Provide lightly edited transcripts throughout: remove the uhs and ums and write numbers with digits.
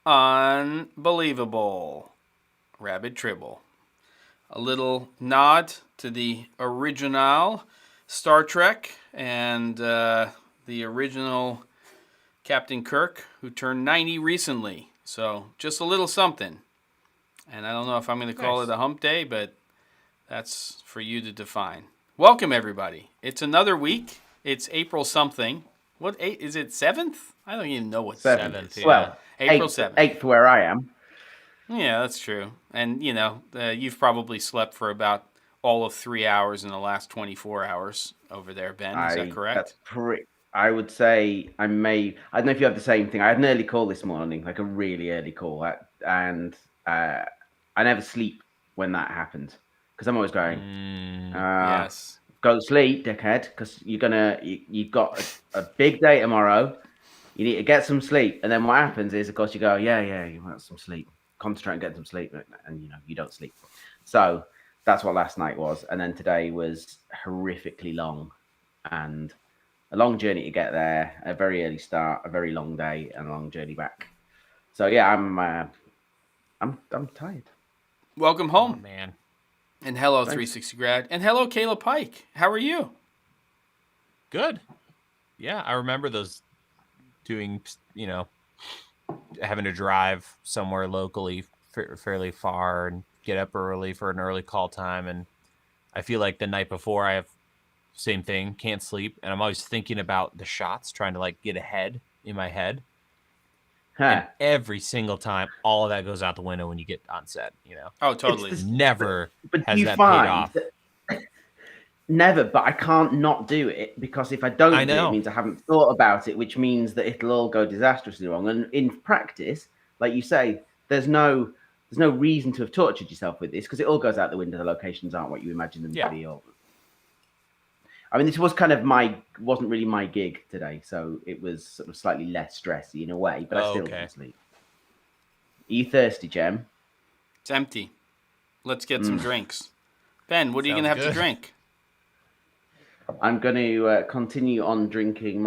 Unbelievable. Rabbit Tribble. A little nod to the original Star Trek and the original Captain Kirk, who turned 90 recently. So just a little something. And I don't know if I'm going to call it a hump day, but that's for you to define. Welcome, everybody. It's another week. It's April something. What is it, 7th? I don't even know what 7th. Yeah. Well, April 7th. 8th where I am. Yeah, that's true. And, you know, you've probably slept for about all of 3 hours in the last 24 hours over there, Ben. Is that correct? That's I would say I don't know if you have the same thing. I had an early call this morning, like a really early call. And I never sleep when that happens because I'm always going, yes. Go to sleep, dickhead, because you've got a big day tomorrow. You need to get some sleep. And then what happens is, of course, you go, yeah, you want some sleep. Concentrate and get some sleep, and you don't sleep. So that's what last night was. And then today was horrifically long, and a long journey to get there, a very early start, a very long day, and a long journey back. So yeah, I'm tired. Welcome home, man. And hello, Thanks. 360 grad, and hello, Caleb Pike. How are you? Good. Yeah, I remember those doing, having to drive somewhere locally fairly far and get up early for an early call time. And I feel like the night before I have same thing, can't sleep. And I'm always thinking about the shots, trying to get ahead in my head. And every single time, all of that goes out the window when you get on set, Oh, totally. Never has that paid off. Never, but I can't not do it because if I don't do it, it means I haven't thought about it, which means that it'll all go disastrously wrong. And in practice, like you say, there's no reason to have tortured yourself with this because it all goes out the window. The locations aren't what you imagine them to be. I mean, this was wasn't really my gig today, so it was sort of slightly less stressy in a way, but I still didn't sleep. Are you thirsty, Jem? It's empty. Let's get some drinks. Ben, what are you going to have to drink? I'm going to continue on drinking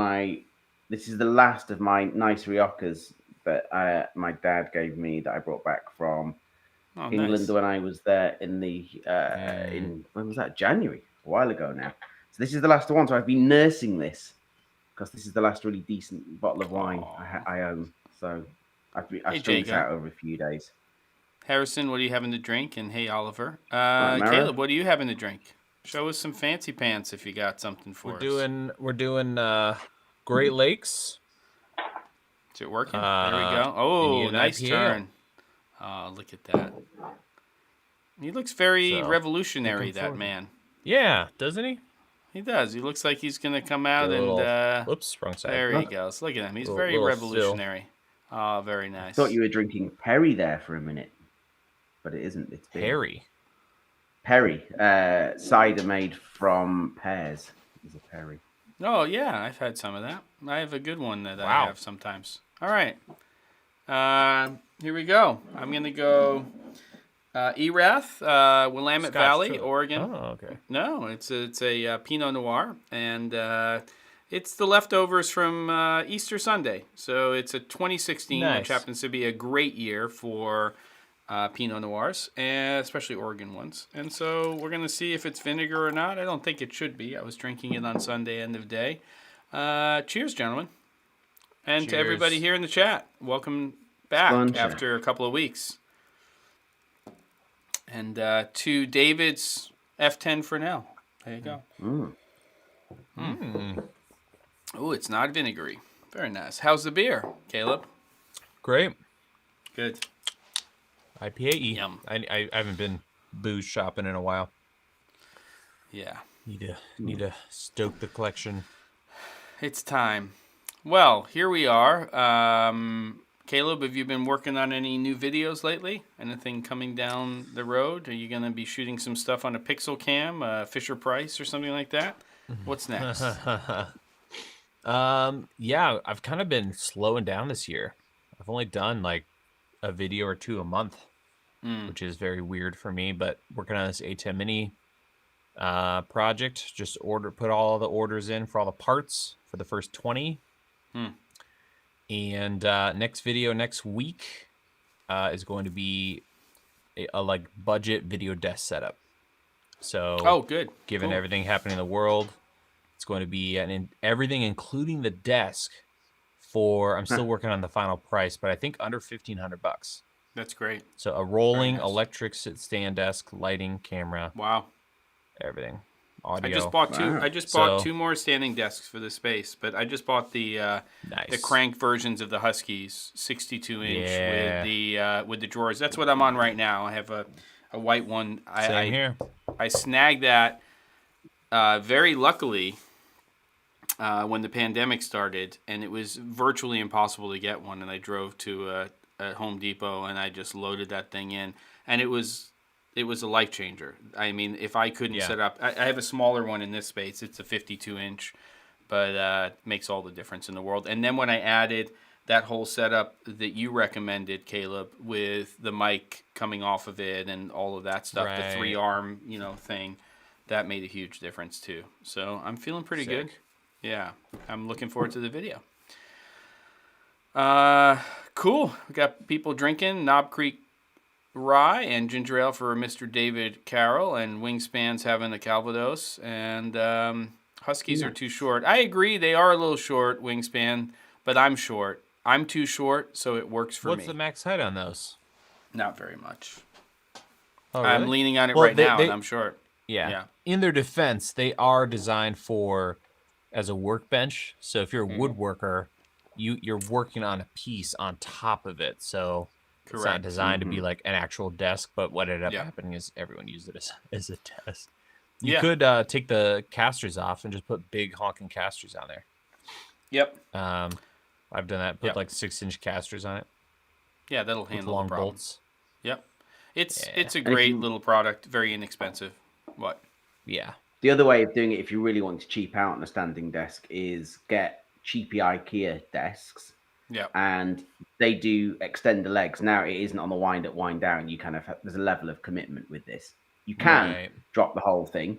this is the last of my nice Riocas that my dad gave me that I brought back from England when I was there in when was that? January, a while ago now. So this is the last one. So I've been nursing this because this is the last really decent bottle of wine I own. So I've strung this out over a few days. Harrison, what are you having to drink? And hey, Oliver. Caleb, what are you having to drink? Show us some fancy pants if you got something for us. We're doing Great Lakes. Is it working? There we go. Oh, nice turn. Oh, look at that. He looks very revolutionary, that man. Yeah, doesn't he? He does. He looks like he's going to come out Whoops, wrong side. There he goes. Look at him. He's very revolutionary. Oh, very nice. I thought you were drinking Perry there for a minute, but it isn't. It's Perry. Perry, cider made from pears is a Perry. Oh, yeah, I've had some of that. I have a good one that I have sometimes. All right. Here we go. I'm going to go Erath, Willamette Valley, Oregon. Oh, okay. No, it's a Pinot Noir, and it's the leftovers from Easter Sunday. So it's a 2016, which happens to be a great year for Pinot Noirs, and especially Oregon ones. And so we're going to see if it's vinegar or not. I don't think it should be. I was drinking it on Sunday, end of day. Cheers, gentlemen. And to everybody here in the chat, welcome back after a couple of weeks. And to David's F10 for now. There you go. Oh, it's not vinegary. Very nice. How's the beer, Caleb? Great. Good. IPA. Yum. I haven't been booze shopping in a while. Yeah. Need to stoke the collection. It's time. Well, here we are. Caleb, have you been working on any new videos lately? Anything coming down the road? Are you going to be shooting some stuff on a Pixel Cam, Fisher Price, or something like that? What's next? Yeah, I've kind of been slowing down this year. I've only done like a video or two a month, which is very weird for me. But working on this A10 Mini project, just put all the orders in for all the parts for the first 20. And next video next week is going to be a like budget video desk setup. So, good. Given Cool. everything happening in the world, it's going to be everything, including the desk. I'm still working on the final price, but I think under $1,500. That's great. So a rolling electric stand desk, lighting, camera. Wow. Everything. Audio. I just bought two. I just bought 2 more standing desks for the space, but I just bought the crank versions of the Huskies, 62-inch with the drawers. That's what I'm on right now. I have a white one. Same here. I snagged that very luckily when the pandemic started, and it was virtually impossible to get one. And I drove to a Home Depot, and I just loaded that thing in, and it was a life changer. I mean, if I couldn't set up, I have a smaller one in this space. It's a 52-inch, but makes all the difference in the world. And then when I added that whole setup that you recommended, Caleb, with the mic coming off of it and all of that stuff, the 3-arm, thing, that made a huge difference too. So I'm feeling pretty good. Yeah, I'm looking forward to the video. Cool. We got people drinking Knob Creek Rye and ginger ale for Mr. David Carroll, and Wingspan's having the Calvados, and Huskies are too short. I agree, they are a little short, Wingspan, but I'm short. I'm too short, so it works for me. What's the max height on those? Not very much. Oh, really? I'm leaning on it now, and I'm short. Yeah. In their defense, they are designed as a workbench. So if you're a woodworker, you're working on a piece on top of it. So it's not designed to be like an actual desk, but what ended up happening is everyone used it as a desk. You could take the casters off and just put big honking casters on there. Yep. I've done that. Put like 6-inch casters on it. Yeah, that'll handle long the problem. bolts. Yep. It's a great little product, very inexpensive. What? Yeah. The other way of doing it, if you really want to cheap out on a standing desk, is get cheapy IKEA desks. Yeah. And they do extend the legs. Now it isn't on the wind up, wind down. You kind of there's a level of commitment with this. You can drop the whole thing,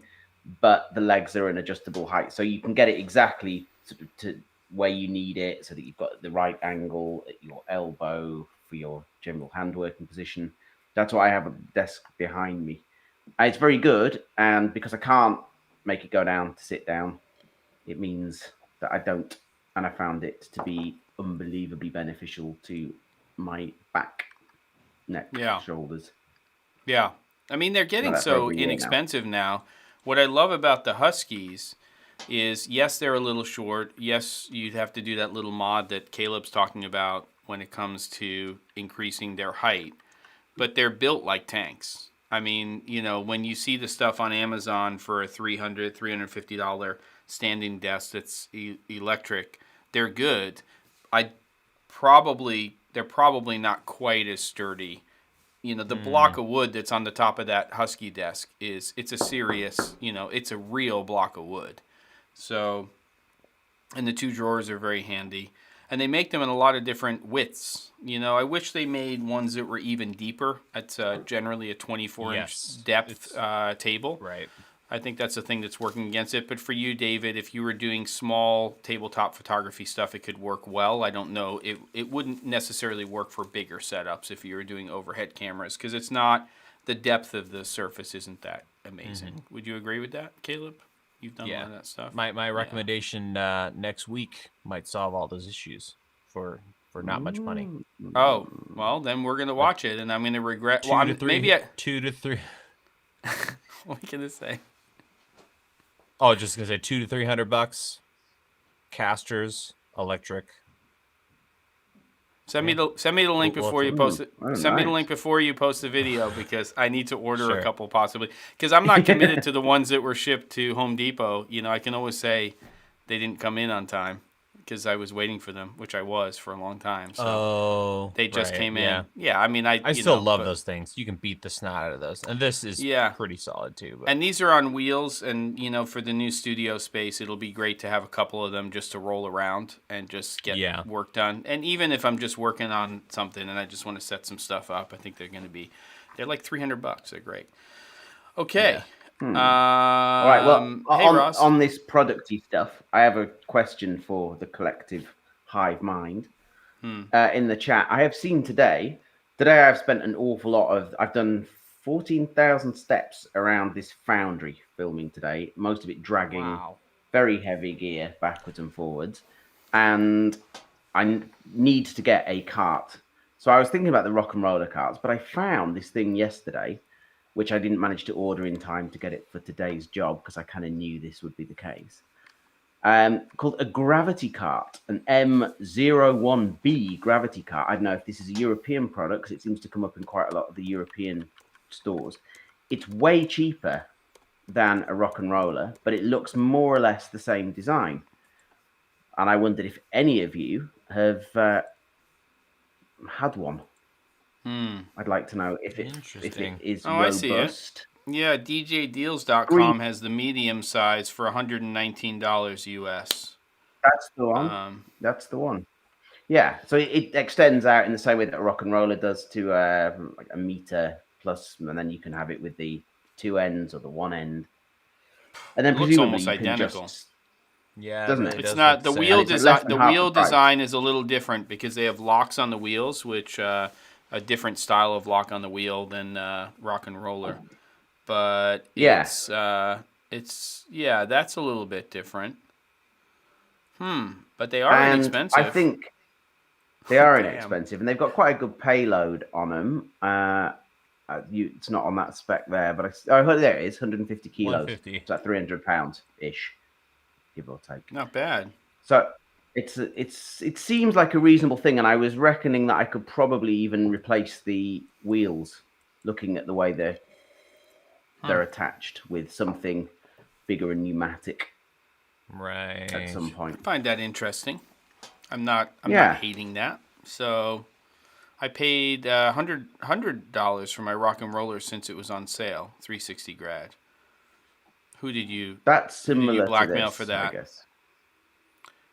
but the legs are an adjustable height, so you can get it exactly to where you need it, so that you've got the right angle at your elbow for your general hand working position. That's why I have a desk behind me. It's very good, and because I can't make it go down to sit down, it means that I don't, and I found it to be unbelievably beneficial to my back, neck, shoulders. Yeah. I mean, they're getting so inexpensive now. What I love about the Huskies is, yes, they're a little short. Yes, you'd have to do that little mod that Caleb's talking about when it comes to increasing their height, but they're built like tanks. I mean, when you see the stuff on Amazon for a $300, $350 standing desk that's electric, they're good. They're probably not quite as sturdy. The block of wood that's on the top of that Husky desk it's a serious, it's a real block of wood. So, and the 2 drawers are very handy. And they make them in a lot of different widths. I wish they made ones that were even deeper. It's generally a 24-inch depth table. Right. I think that's the thing that's working against it. But for you, David, if you were doing small tabletop photography stuff, it could work well. I don't know. It wouldn't necessarily work for bigger setups if you were doing overhead cameras, because it's not, the depth of the surface isn't that amazing. Mm-hmm. Would you agree with that, Caleb? You've done a lot of that stuff. My recommendation next week might solve all those issues for not much money. Oh, well, then we're going to watch it, and I'm going to regret. 2 to 3. What are you going to say? Oh, just going to say $200 to $300. Casters, electric. Send me the link before you post it. Send me the link before you post the video, because I need to order a couple possibly. Because I'm not committed to the ones that were shipped to Home Depot. I can always say they didn't come in on time because I was waiting for them, which I was for a long time. So they just came in. Yeah, I mean, I still love those things. You can beat the snot out of those, and this is pretty solid too. But. And these are on wheels, and for the new studio space, it'll be great to have a couple of them just to roll around and just get work done. And even if I'm just working on something and I just want to set some stuff up, I think they're like $300. They're great. Okay. Yeah. All right. Well, on this producty stuff, I have a question for the collective hive mind. In the chat, I have seen today Today I've spent an awful lot of. I've done 14,000 steps around this foundry filming today. Most of it dragging very heavy gear backwards and forwards, and I need to get a cart. So I was thinking about the rock and roller carts, but I found this thing yesterday, which I didn't manage to order in time to get it for today's job because I kind of knew this would be the case. Called a gravity cart, an M01B gravity cart. I don't know if this is a European product because it seems to come up in quite a lot of the European stores. It's way cheaper than a rock and roller, but it looks more or less the same design. And I wondered if any of you have had one. I'd like to know if it is robust. I see it. Yeah, DJDeals.com has the medium size for $119 US. That's the one. That's the one. Yeah, so it extends out in the same way that a rock and roller does to like a meter plus, and then you can have it with the two ends or the one end. And then presumably almost you can identical. Doesn't it? It's not the wheel design. The wheel design is a little different because they have locks on the wheels, which a different style of lock on the wheel than rock and roller. But that's a little bit different. But they are inexpensive. I think they are inexpensive, and they've got quite a good payload on them. It's not on that spec there, but I heard there it is 150 kilos. 150. It's like 300 pounds ish, give or take. Not bad. So it seems like a reasonable thing, and I was reckoning that I could probably even replace the wheels, looking at the way they're attached with something bigger and pneumatic. Right. At some point. I find that interesting. I'm not hating that. So I paid $100 for my rock and roller since it was on sale, 360 grad. Who did you? That's similar blackmail to this, for that? I guess.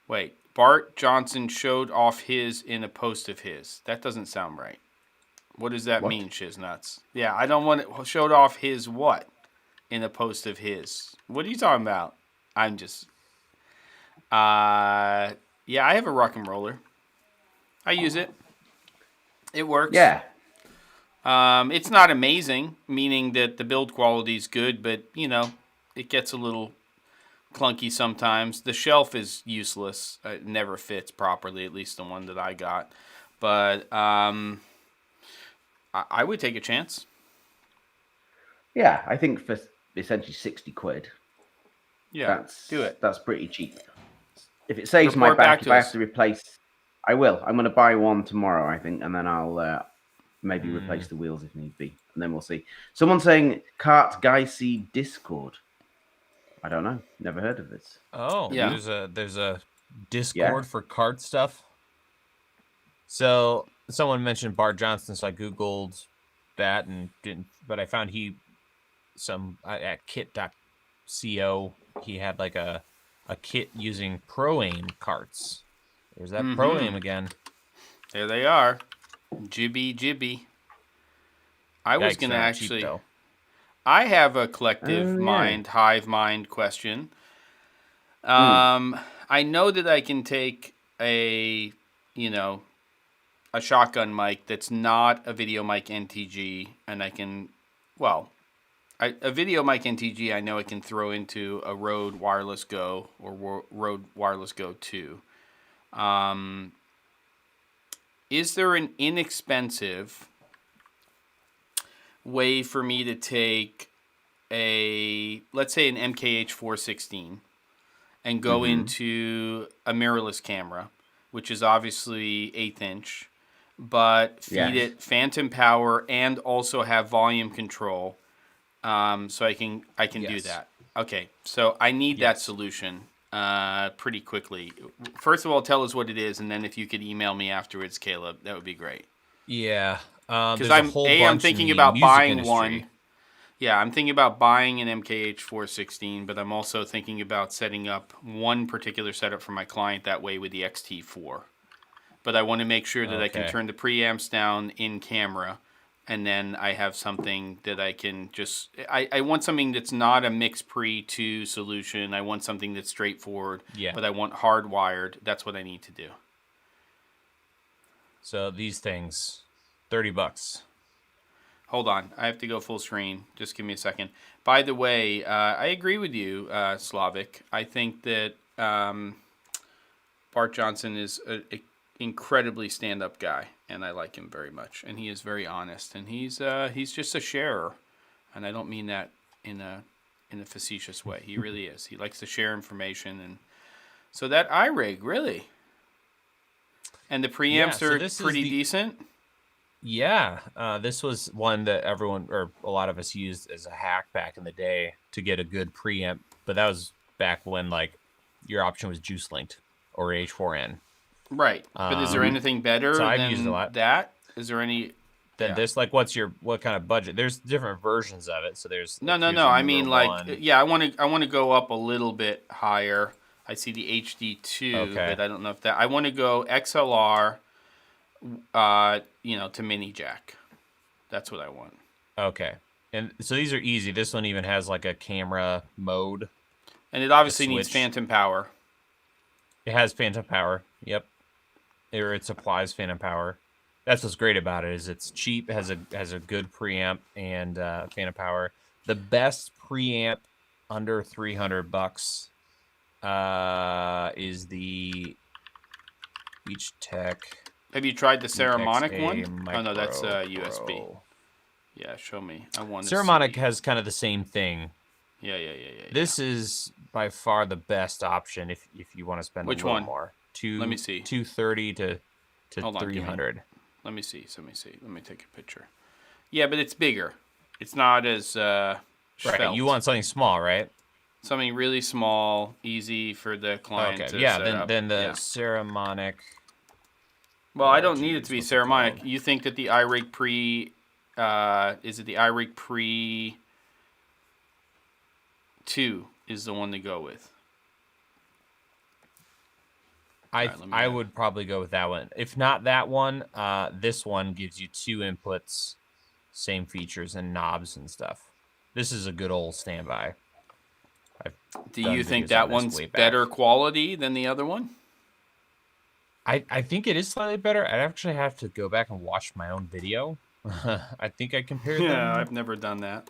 Wait, Bart Johnson showed off his in a post of his. That doesn't sound right. What does that mean, Shiznuts? Yeah, I don't want it showed off his what in a post of his. What are you talking about? I'm just. I have a rock and roller. I use it. It works. Yeah. It's not amazing, meaning that the build quality is good, but it gets a little clunky sometimes. The shelf is useless. It never fits properly, at least the one that I got. But I would take a chance. Yeah, I think for essentially 60 quid. Yeah, do it. That's pretty cheap. If it saves my back, if I have to replace, I will. I'm going to buy one tomorrow, I think, and then I'll maybe replace the wheels if need be, and then we'll see. Someone's saying Kart Geisy Discord. I don't know. Never heard of this. Oh, yeah. There's a Discord for kart stuff. So someone mentioned Bart Johnson, so I googled that and didn't. But I found at kit.co he had like a kit using Pro Aim carts. There's that Pro Aim again. There they are. Jibby. I was going to actually... Cheap, I have a collective hive mind question. I know that I can take a shotgun mic that's not a video mic NTG, and I can... a video mic NTG I know I can throw into a Rode Wireless Go or Rode Wireless Go 2. Is there an inexpensive way for me to take let's say an MKH 416 and go into a mirrorless camera, which is obviously 1/8 inch, but feed it phantom power and also have volume control, so I can do that. Okay, so I need that solution pretty quickly. First of all, tell us what it is, and then if you could email me afterwards, Caleb, that would be great. Yeah, because I'm thinking about buying one. Yeah, I'm thinking about buying an MKH 416, but I'm also thinking about setting up one particular setup for my client that way with the XT4. But I want to make sure that I can turn the preamps down in camera, and then I have something that I can just... I want something that's not a mix pre-2 solution. I want something that's straightforward, but I want hardwired. That's what I need to do. So these things, $30. Hold on. I have to go full screen. Just give me a second. By the way, I agree with you, Slavic. I think that Bart Johnson is an incredibly stand-up guy, and I like him very much. And he is very honest, and he's just a sharer, and I don't mean that in a facetious way. He really is. He likes to share information, and so that iRig really, and the preamps are pretty decent. Yeah, this was one that everyone or a lot of us used as a hack back in the day to get a good preamp, but that was back when like your option was juice linked or H4n. Right, but is there anything better than that? Is there any? Then this, like, what kind of budget? There's different versions of it, so there's no. I mean, like, yeah, I want to go up a little bit higher. I see the HD2, but I don't know if that. I want to go XLR, to mini jack. That's what I want. Okay, and so these are easy. This one even has like a camera mode, and it obviously needs phantom power. It has phantom power. Yep, or it supplies phantom power. That's what's great about it, is it's cheap, has a good preamp and phantom power. The best preamp under $300 is the Beach Tech. Have you tried the Saramonic one? Oh no, that's USB. Pro. Yeah, show me. I want to Saramonic has kind of the same thing. Yeah. This is by far the best option if you want to spend a little more. Let me see. $230 to $300. Let me see. Let me take a picture. Yeah, but it's bigger. It's not as right. You want something small, right? Something really small, easy for the client to set up. Then the Saramonic. Well, I don't need it to be Saramonic. You think that the iRig Pre, is it the iRig Pre 2 is the one to go with? I would probably go with that one. If not that one, this one gives you 2 inputs, same features and knobs and stuff. This is a good old standby. Do you think that one's better quality than the other one? I think it is slightly better. I'd actually have to go back and watch my own video. I think I compared them. Yeah, I've never done that.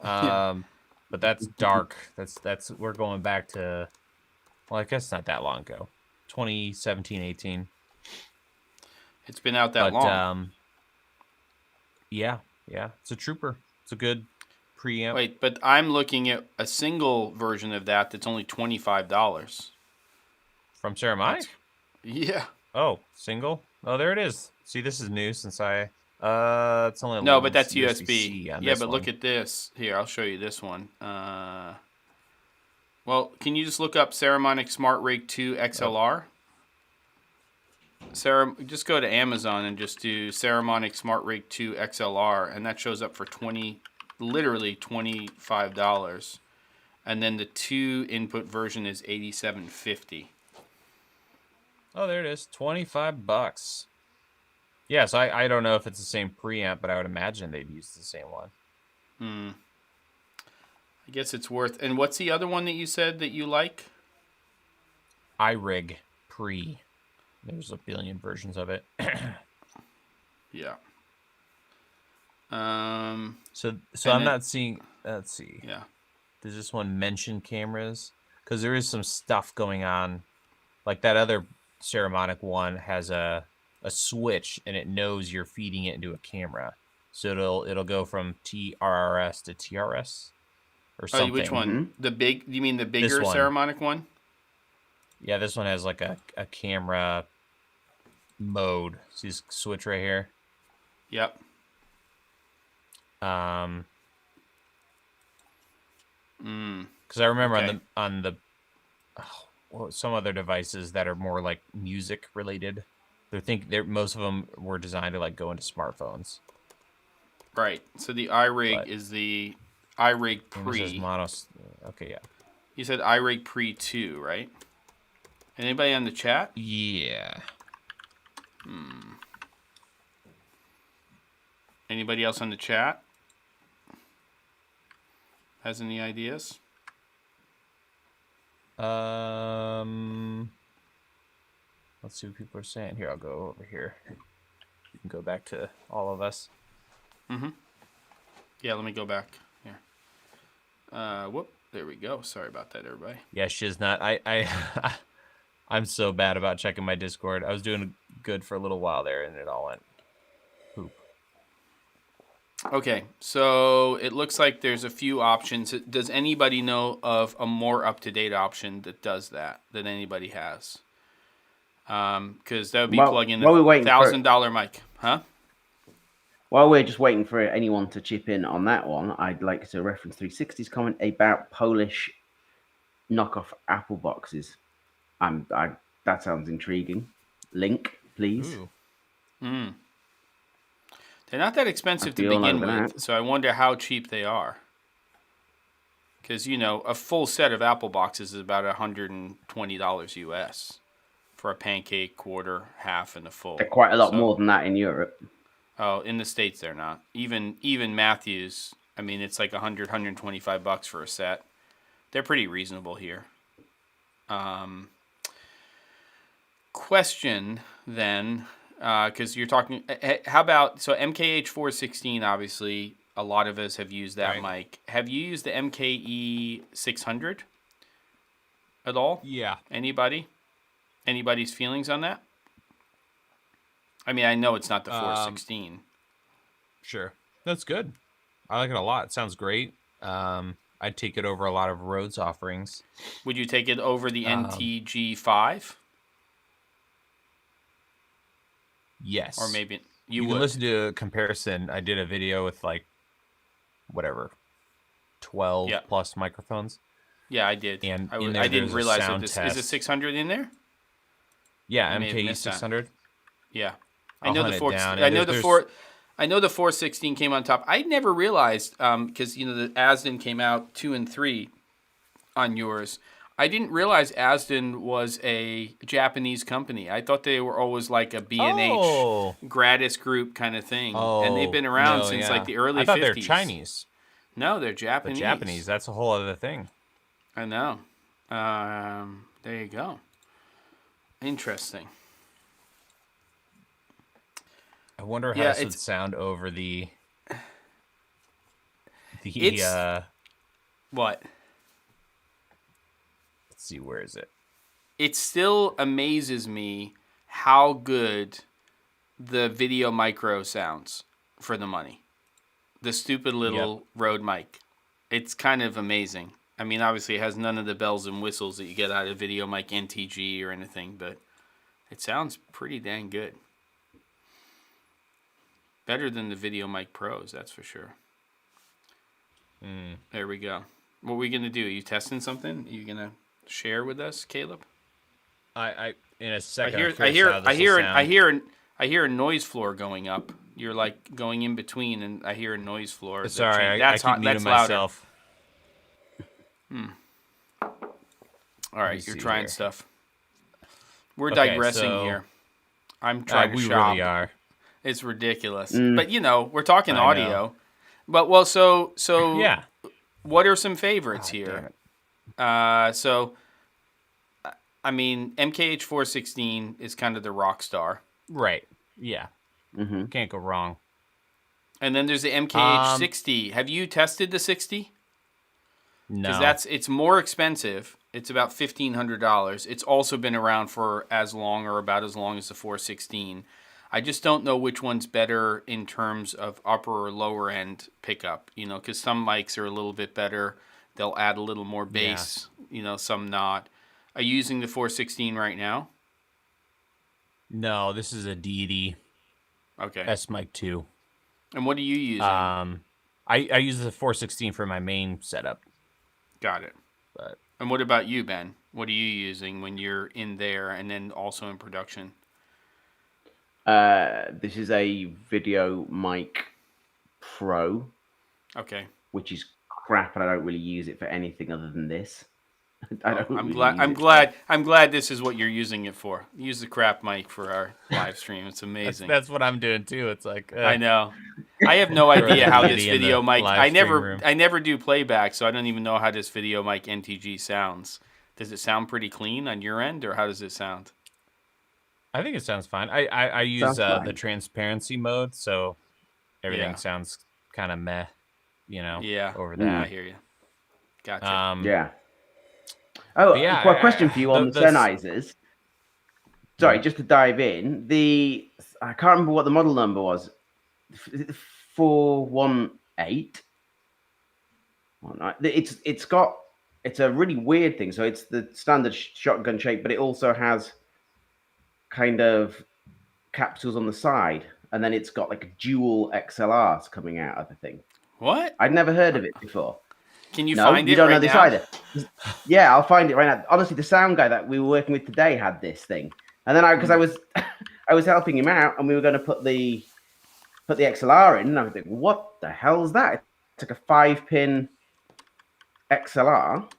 But that's dark. That's we're going back to, well, I guess not that long ago. 2017, 18. It's been out that long. Yeah. It's a trooper. It's a good preamp. Wait, but I'm looking at a single version of that that's only $25. From Saramonic? Yeah. Oh, single? Oh, there it is. See, this is new since it's only no, but that's USB. Yeah, but look at this. Here, I'll show you this one. Well, can you just look up Saramonic Smart Rig 2 XLR? Just go to Amazon and just do Saramonic Smart Rig 2 XLR, and that shows up for literally $25. And then the 2 input version is $87.50. Oh, there it is. $25. Yes, I don't know if it's the same preamp, but I would imagine they'd use the same one. I guess it's worth. And what's the other one that you said that you like? iRig Pre. There's a billion versions of it. Yeah. So I'm not seeing. Let's see. Yeah. Does this one mention cameras? Because there is some stuff going on. Like that other Saramonic one has a switch, and it knows you're feeding it into a camera, so it'll go from TRRS to TRS. Or something. Which one? Mm-hmm. You mean the bigger Saramonic one? Yeah, this one has like a camera mode. See this switch right here? Yep. Because I remember on the some other devices that are more like music related, most of them were designed to like go into smartphones. Right. So the iRig is the iRig Pre. Okay, yeah. You said iRig Pre 2, right? Anybody on the chat? Yeah. Anybody else on the chat? Has any ideas? Let's see what people are saying. Here, I'll go over here. You can go back to all of us. Mm-hmm. Yeah, let me go back here. Whoop. There we go. Sorry about that, everybody. Yeah, Shiznut. I'm so bad about checking my Discord. I was doing good for a little while there, and it all went poop. Okay, so it looks like there's a few options. Does anybody know of a more up-to-date option that does that anybody has? Because that would be plugging a $1,000 mic, huh? While we're just waiting for anyone to chip in on that one, I'd like to reference 360's comment about Polish knockoff Apple boxes. That sounds intriguing. Link, please. They're not that expensive to begin with, so I wonder how cheap they are. Because, a full set of Apple boxes is about $120 US for a pancake, quarter, half, and a full. They're quite a lot more than that in Europe. Oh, in the States they're not. Even Matthews, I mean, it's like $125 for a set. They're pretty reasonable here. Question then, because you're talking, how about, so MKH 416, obviously, a lot of us have used that mic. Have you used the MKE 600 at all? Yeah. Anybody? Anybody's feelings on that? I mean, I know it's not the 416. Sure. That's good. I like it a lot. It sounds great. I'd take it over a lot of Rhodes offerings. Would you take it over the NTG5? Yes. Or maybe you would. Can listen to a comparison. I did a video with 12 plus microphones. Yeah, I did. And I didn't realize that this is a 600 in there. Yeah, MKE 600. Yeah, I know the 4. I know the 416 came on top. I never realized because the Asden came out 2 and 3 on yours. I didn't realize Asden was a Japanese company. I thought they were always like a B&H gratis group kind of thing. And they've been around since like the early 50s. I thought they're Chinese. No, they're Japanese. But Japanese, that's a whole other thing. I know. There you go. Interesting. I wonder how this would sound over the what? Let's see, where is it? It still amazes me how good the Video Micro sounds for the money. The stupid little Rode mic. It's kind of amazing. I mean, obviously it has none of the bells and whistles that you get out of Video Mic NTG or anything, but it sounds pretty dang good. Better than the Video Mic Pros, that's for sure. There we go. What are we going to do? Are you testing something? Are you going to share with us, Caleb? I in a second. I hear a noise floor going up. You're like going in between, and I hear a noise floor. Sorry, I keep muting myself. All right, you're trying stuff. We're digressing here. I'm trying to shop. We really are. It's ridiculous. But, we're talking audio. But, so yeah. What are some favorites here? So, I mean, MKH 416 is kind of the rock star. Right. Yeah. Mm-hmm. Can't go wrong. And then there's the MKH 60. Have you tested the 60? No. Because it's more expensive. It's about $1,500. It's also been around for as long or about as long as the 416. I just don't know which one's better in terms of upper or lower end pickup, because some mics are a little bit better. They'll add a little more bass, some not. Are you using the 416 right now? No, this is a deity. Okay. S Mic 2. And what are you using? I use the 416 for my main setup. Got it. And what about you, Ben? What are you using when you're in there and then also in production? This is a Video Mic Pro. Okay. Which is crap, and I don't really use it for anything other than this. I'm glad this is what you're using it for. Use the crap mic for our live stream. It's amazing. That's what I'm doing too. It's like I know. I have no idea how this video mic. I never do playback, so I don't even know how this Video Mic NTG sounds. Does it sound pretty clean on your end, or how does it sound? I think it sounds fine. I use the transparency mode, so everything sounds kind of meh, over Yeah, that. I hear you. Gotcha. Yeah. Oh, yeah, a question for you on the Sennheisers. Sorry, just to dive in. I can't remember what the model number was. 418. It's a really weird thing. So it's the standard shotgun shape, but it also has kind of capsules on the side, and then it's got like dual XLRs coming out of the thing. What? I'd never heard of it before. Can you find it? You don't right know this now? either. Yeah, I'll find it right now. Honestly, the sound guy that we were working with today had this thing, and then I was helping him out, and we were going to put the XLR in, and I was thinking, what the hell is that? It's like a 5-pin XLR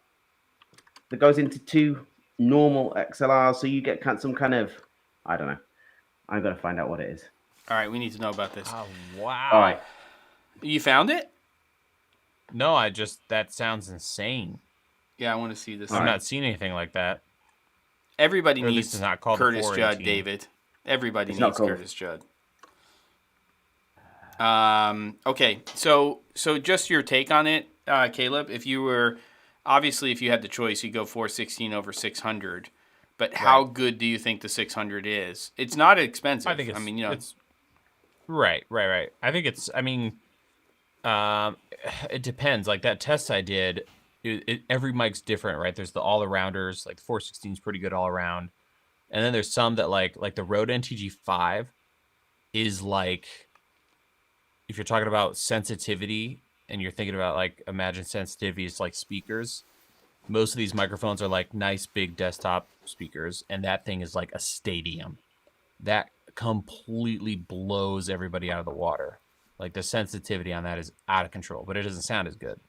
that goes into 2 normal XLRs, so you get some kind of, I don't know. I'm going to find out what it is. All right, we need to know about this. Oh, wow. All right. You found it? No, that sounds insane. Yeah, I want to see this. I've not seen anything like that. Everybody needs is not called Curtis Judd, David. Everybody needs Curtis Judd. Okay, so just your take on it, Caleb. If you had the choice, you'd go 416 over 600. But how good do you think the 600 is? It's not expensive. I think it's right. I think it's. It depends. Like that test I did, every mic's different, right? There's the all-arounders, like the 416 is pretty good all around, and then there's some that like the Rode NTG5 is like, if you're talking about sensitivity and you're thinking about like imagine sensitivity is like speakers. Most of these microphones are like nice big desktop speakers, and that thing is like a stadium. That completely blows everybody out of the water. Like the sensitivity on that is out of control, but it doesn't sound as good.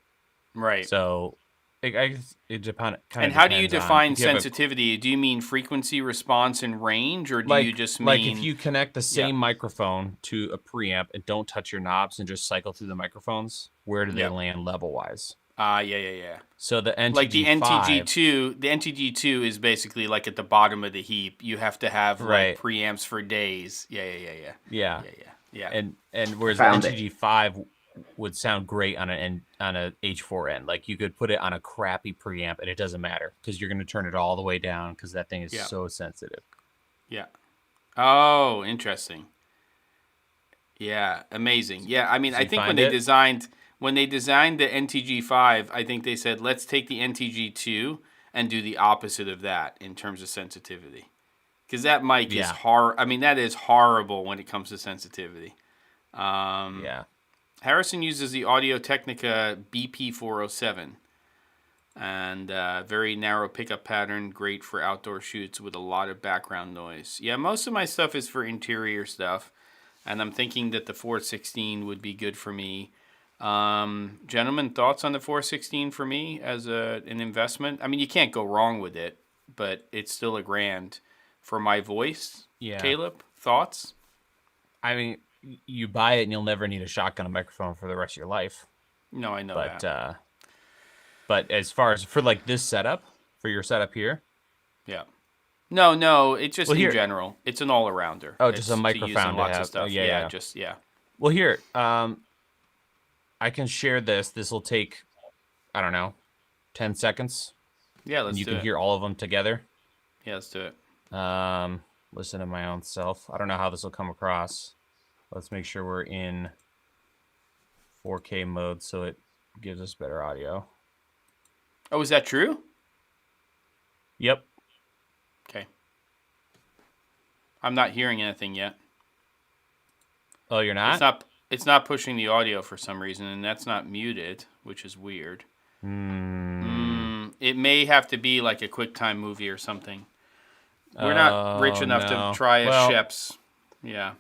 Right. So it depends. And how do you define sensitivity? Do you mean frequency response and range, or do you just mean... Like if you connect the same microphone to a preamp and don't touch your knobs and just cycle through the microphones, where do they land level-wise? Yeah. So the NTG5... Like the NTG2 is basically like at the bottom of the heap. You have to have like preamps for days. Yeah. And whereas the NTG5 would sound great on a H4n. Like you could put it on a crappy preamp and it doesn't matter because you're going to turn it all the way down because that thing is so sensitive. Yeah. Oh, interesting. Yeah, amazing. Yeah, I mean, I think when they designed the NTG5, I think they said, let's take the NTG2 and do the opposite of that in terms of sensitivity. Because that mic is that is horrible when it comes to sensitivity. Harrison uses the Audio-Technica BP407. And very narrow pickup pattern, great for outdoor shoots with a lot of background noise. Yeah, most of my stuff is for interior stuff. And I'm thinking that the 416 would be good for me. Gentlemen, thoughts on the 416 for me as an investment? I mean, you can't go wrong with it, but it's still $1,000 for my voice. Yeah. Caleb, thoughts? I mean, you buy it and you'll never need a shotgun microphone for the rest of your life. No, I know that. But as far as for like this setup, for your setup here. Yeah. No, it's just in general. It's an all-arounder. Oh, just a microphone to have. Of stuff. Yeah. Well, here, I can share this. This will take, I don't know, 10 seconds. Yeah, let's do it. And you can hear all of them together. Yeah, let's do it. Listen to my own self. I don't know how this will come across. Let's make sure we're in 4K mode so it gives us better audio. Oh, is that true? Yep. Okay. I'm not hearing anything yet. Oh, you're not? It's not pushing the audio for some reason, and that's not muted, which is weird. It may have to be like a QuickTime movie or something. We're not rich enough to try a Sheps. Yeah.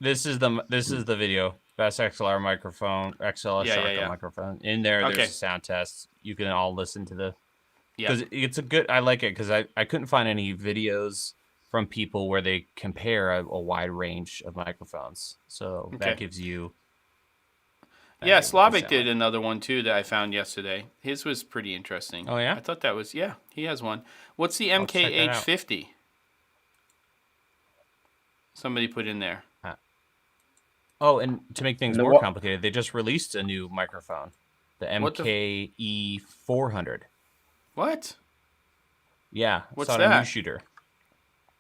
This is the video. Best XLR microphone, XLR microphone. In there, there's a sound test. You can all listen to the... Because it's a good... I like it because I couldn't find any videos from people where they compare a wide range of microphones. So that gives you... Yeah, Slavic did another one too that I found yesterday. His was pretty interesting. Oh, yeah? I thought that was... Yeah, he has one. What's the MKH50? Somebody put in there. Oh, and to make things And more complicated, they just released a new microphone, the MKE 400. What? Yeah, What's it's on a new shooter.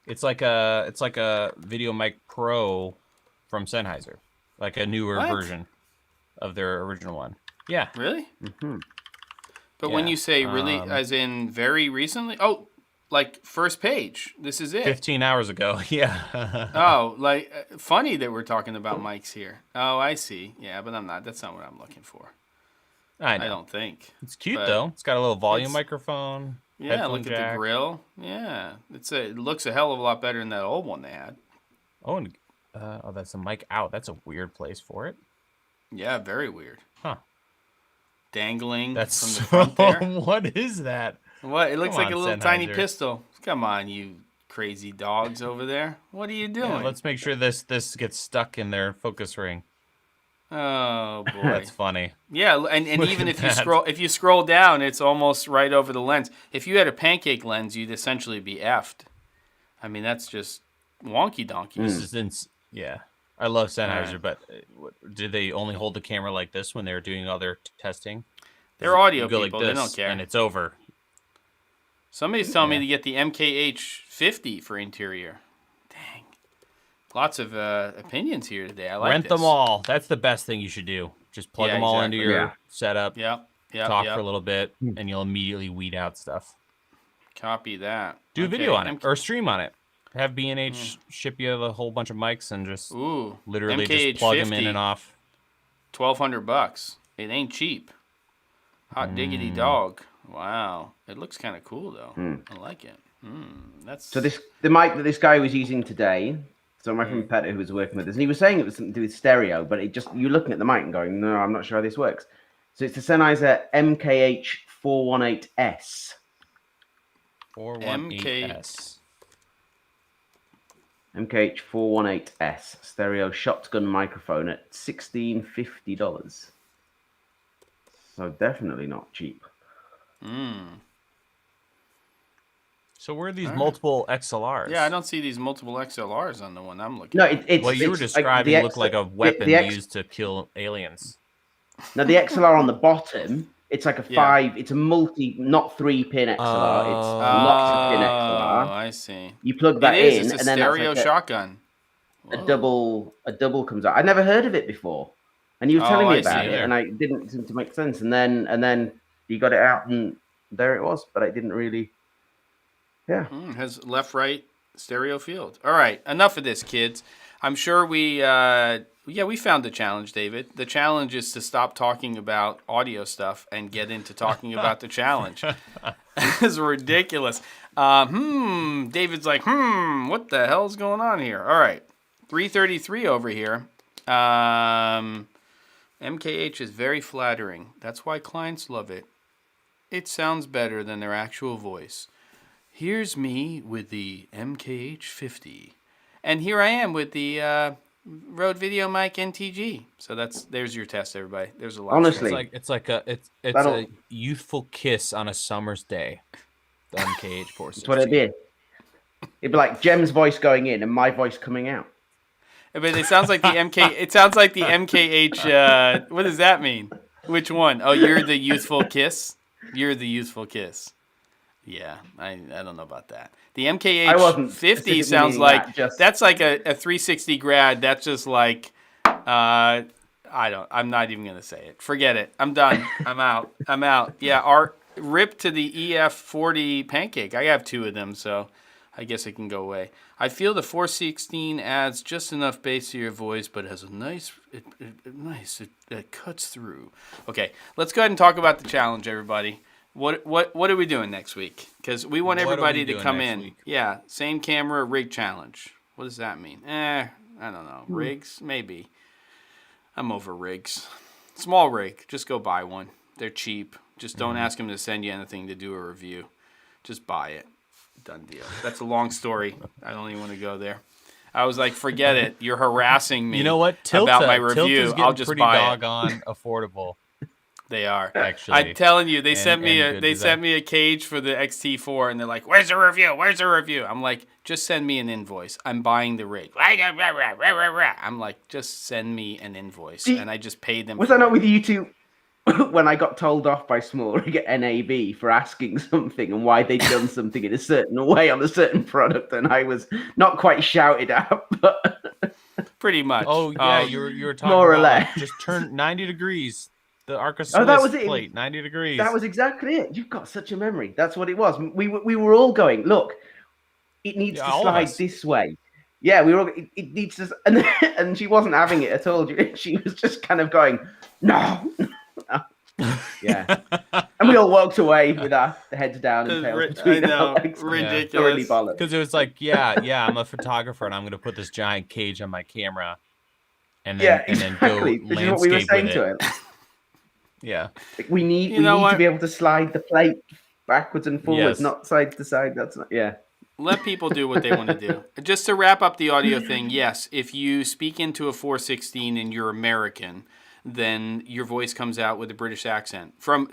It's like a Video Mic Pro from Sennheiser, like a newer version of their original one. Yeah. Really? Mm-hmm. But when you say really, as in very recently? Oh, like first page. This is it. 15 hours ago. Yeah. Oh, like funny that we're talking about mics here. Oh, I see. Yeah, but I'm not. That's not what I'm looking for. I know. I don't think. It's cute though. It's got a little volume microphone. Yeah, look at the grill. Yeah, it looks a hell of a lot better than that old one they had. Oh, and that's a mic out. That's a weird place for it. Yeah, very weird. Huh. Dangling from the front there. What is that? What? It looks like a little tiny pistol. Come on, you crazy dogs over there. What are you doing? Yeah, let's make sure this gets stuck in their focus ring. Oh boy, that's funny. Yeah, and even if you scroll down, it's almost right over the lens. If you had a pancake lens, you'd essentially be effed. I mean, that's just wonky donkey. This is yeah. I love Sennheiser, but did they only hold the camera like this when they were doing all their testing? They're audio people. Like they don't care, and it's over. Somebody's telling me to get the MKH50 for interior. Dang. Lots of opinions here today. I like Rent them all. That's the best thing you should do. Just plug them all into your setup. Yep. Talk for a little bit, and you'll immediately weed out stuff. Copy that. Do a video on it or stream on it. Have B&H ship you a whole bunch of mics and just literally just plug them in and off. $1,200. It ain't cheap. Hot diggity dog. Wow. It looks kind of cool though. I like it. That's so the mic that this guy was using today. So my friend Peter, who was working with us, and he was saying it was something to do with stereo, but you're looking at the mic and going, no, I'm not sure how this works. So it's the Sennheiser MKH 418S. 418S. MKH 418S stereo shotgun microphone at $1,650. So definitely not cheap. So where are these multiple XLRs? Yeah, I don't see these multiple XLRs on the one I'm looking at. No, it's what you were describing looked like a weapon used to kill aliens. Now the XLR on the bottom, it's like it's a not 3-pin XLR, it's lots of pin XLR. Oh, I see. You plug that in, and then stereo shotgun. A double comes out. I'd never heard of it before, and you were telling me about it, and I didn't seem to make sense. And then you got it out, and there it was. But it didn't really. Yeah. It has left, right stereo field. All right, enough of this, kids. I'm sure we found the challenge, David. The challenge is to stop talking about audio stuff and get into talking about the challenge. It's ridiculous. David's like, what the hell's going on here? All right. 333 over here. MKH is very flattering. That's why clients love it. It sounds better than their actual voice. Here's me with the MKH50. And here I am with the Rode Video Mic NTG. So there's your test, everybody. There's a lot. Honestly, it's a youthful kiss on a summer's day. The MKH 460. That's what it did. It'd be like Jem's voice going in and my voice coming out. But it sounds like the MK. It sounds like the MKH. What does that mean? Which one? Oh, you're the youthful kiss. You're the youthful kiss. Yeah, I don't know about that. The MKH 50 sounds like that's like a 360 grad. That's just like I'm not even gonna say it. Forget it. I'm done. I'm out. Yeah, rip to the EF40 pancake. I have 2 of them, so I guess it can go away. I feel the 416 adds just enough bass to your voice, but has a nice, it cuts through. Okay, let's go ahead and talk about the challenge, everybody. What are we doing next week? Because we want everybody to come in. Week? Yeah, same camera rig challenge. What does that mean? I don't know. Rigs? Maybe. I'm over rigs. Small rig. Just go buy one. They're cheap. Just don't ask them to send you anything to do a review. Just buy it. Done deal. That's a long story. I don't even want to go there. I was like, forget it. You're harassing me. You know what? About my review. Tilt is I'll just pretty buy doggone affordable. They are. Actually, I'm telling you, they sent me sent me a cage for the XT4, and they're like, "Where's the review? Where's the review?" I'm like, "Just send me an invoice. I'm buying the rig." I'm like, "Just send me an invoice," and I just paid them. Was I not with you two when I got told off by Small Rig at NAB for asking something and why they'd done something in a certain way on a certain product, and I was not quite shouted at, but pretty much. Oh yeah, you were talking more or about less. like, just turn 90 degrees. The Arca that was it. plate, 90 degrees. That was exactly it. You've got such a memory. That's what it was. We were all going, look, it needs to slide this way. Yeah, we were all, it needs to, and she wasn't having it at all. She was just kind of going, no. Yeah. And we all walked away with our heads down and tails between our legs. Ridiculous. Because it was like, yeah, I'm a photographer and I'm going to put this giant cage on my camera and then, and then go landscape Which is what we were saying to him. Yeah. Like we need to be able to slide the plate backwards and forwards, not side to side. That's not, Let people do what they want to do. Just to wrap up the audio thing, yes, if you speak into a 416 and you're American, then your voice comes out with a British accent. From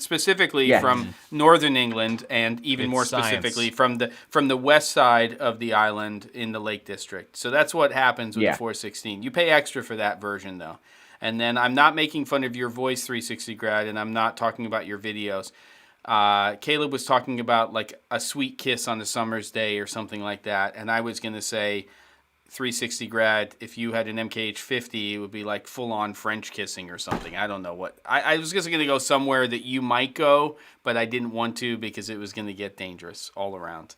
Northern England, and even more specifically from the west side of the island in the Lake District. So that's what happens with the 416. You pay extra for that version though. And then I'm not making fun of your voice, 360 grad, and I'm not talking about your videos. Caleb was talking about like a sweet kiss on a summer's day or something like that, and I was going to say 360 grad, if you had an MKH50, it would be like full-on French kissing or something. I don't know what. I was just going to go somewhere that you might go, but I didn't want to because it was going to get dangerous all around.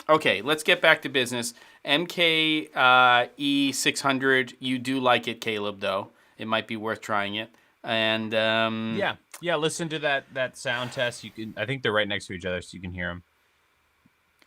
Okay, let's get back to business. MKE600, you do like it, Caleb, though. It might be worth trying it. And yeah, listen to that sound test. You can, I think they're right next to each other, so you can hear them.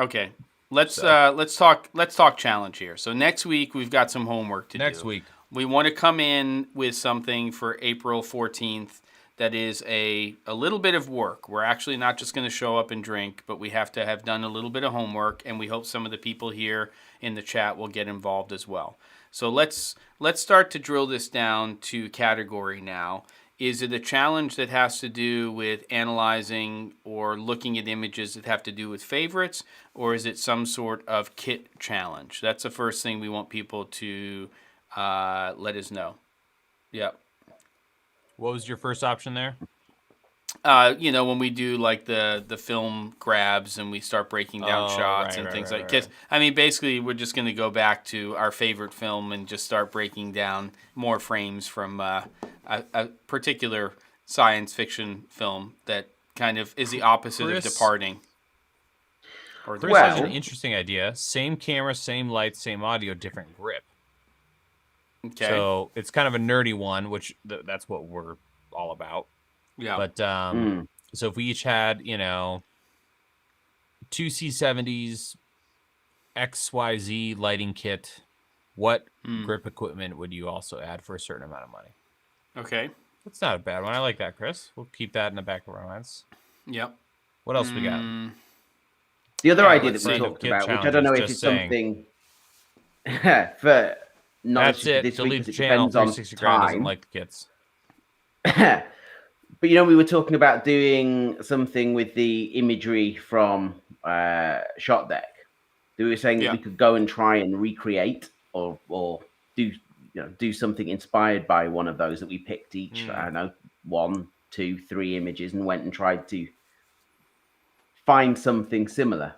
Okay, let's talk challenge here. So next week we've got some homework to do. Next week we want to come in with something for April 14th that is a little bit of work. We're actually not just going to show up and drink, but we have to have done a little bit of homework, and we hope some of the people here in the chat will get involved as well. So let's start to drill this down to category now. Is it a challenge that has to do with analyzing or looking at images that have to do with favorites, or is it some sort of kit challenge? That's the first thing we want people to let us know. Yep. What was your first option there? When we do like the film grabs and we start breaking down shots and things like that. I mean, basically, we're just going to go back to our favorite film and just start breaking down more frames from a particular science fiction that kind of is the opposite of Departing. Chris has an interesting idea. Same camera, same lights, same audio, different grip. Okay. So it's kind of a nerdy one, which that's what we're all about. Yeah. But so if we each had, two C70s, XYZ lighting kit, what grip equipment would you also add for a certain amount of money? Okay. That's not a bad one. I like that, Chris. We'll keep that in the back of our minds. Yep. What else we got? The other idea that we talked about, which I don't know if it's something for knowledge that's it. This Delete week, the channel. 360 grad doesn't like the kits. But we were talking about doing something with the imagery from Shot Deck. We were saying that we could go and try and recreate or do something inspired by one of those that we picked each. I don't know, 1, 2, 3 images, and went and tried to find something similar.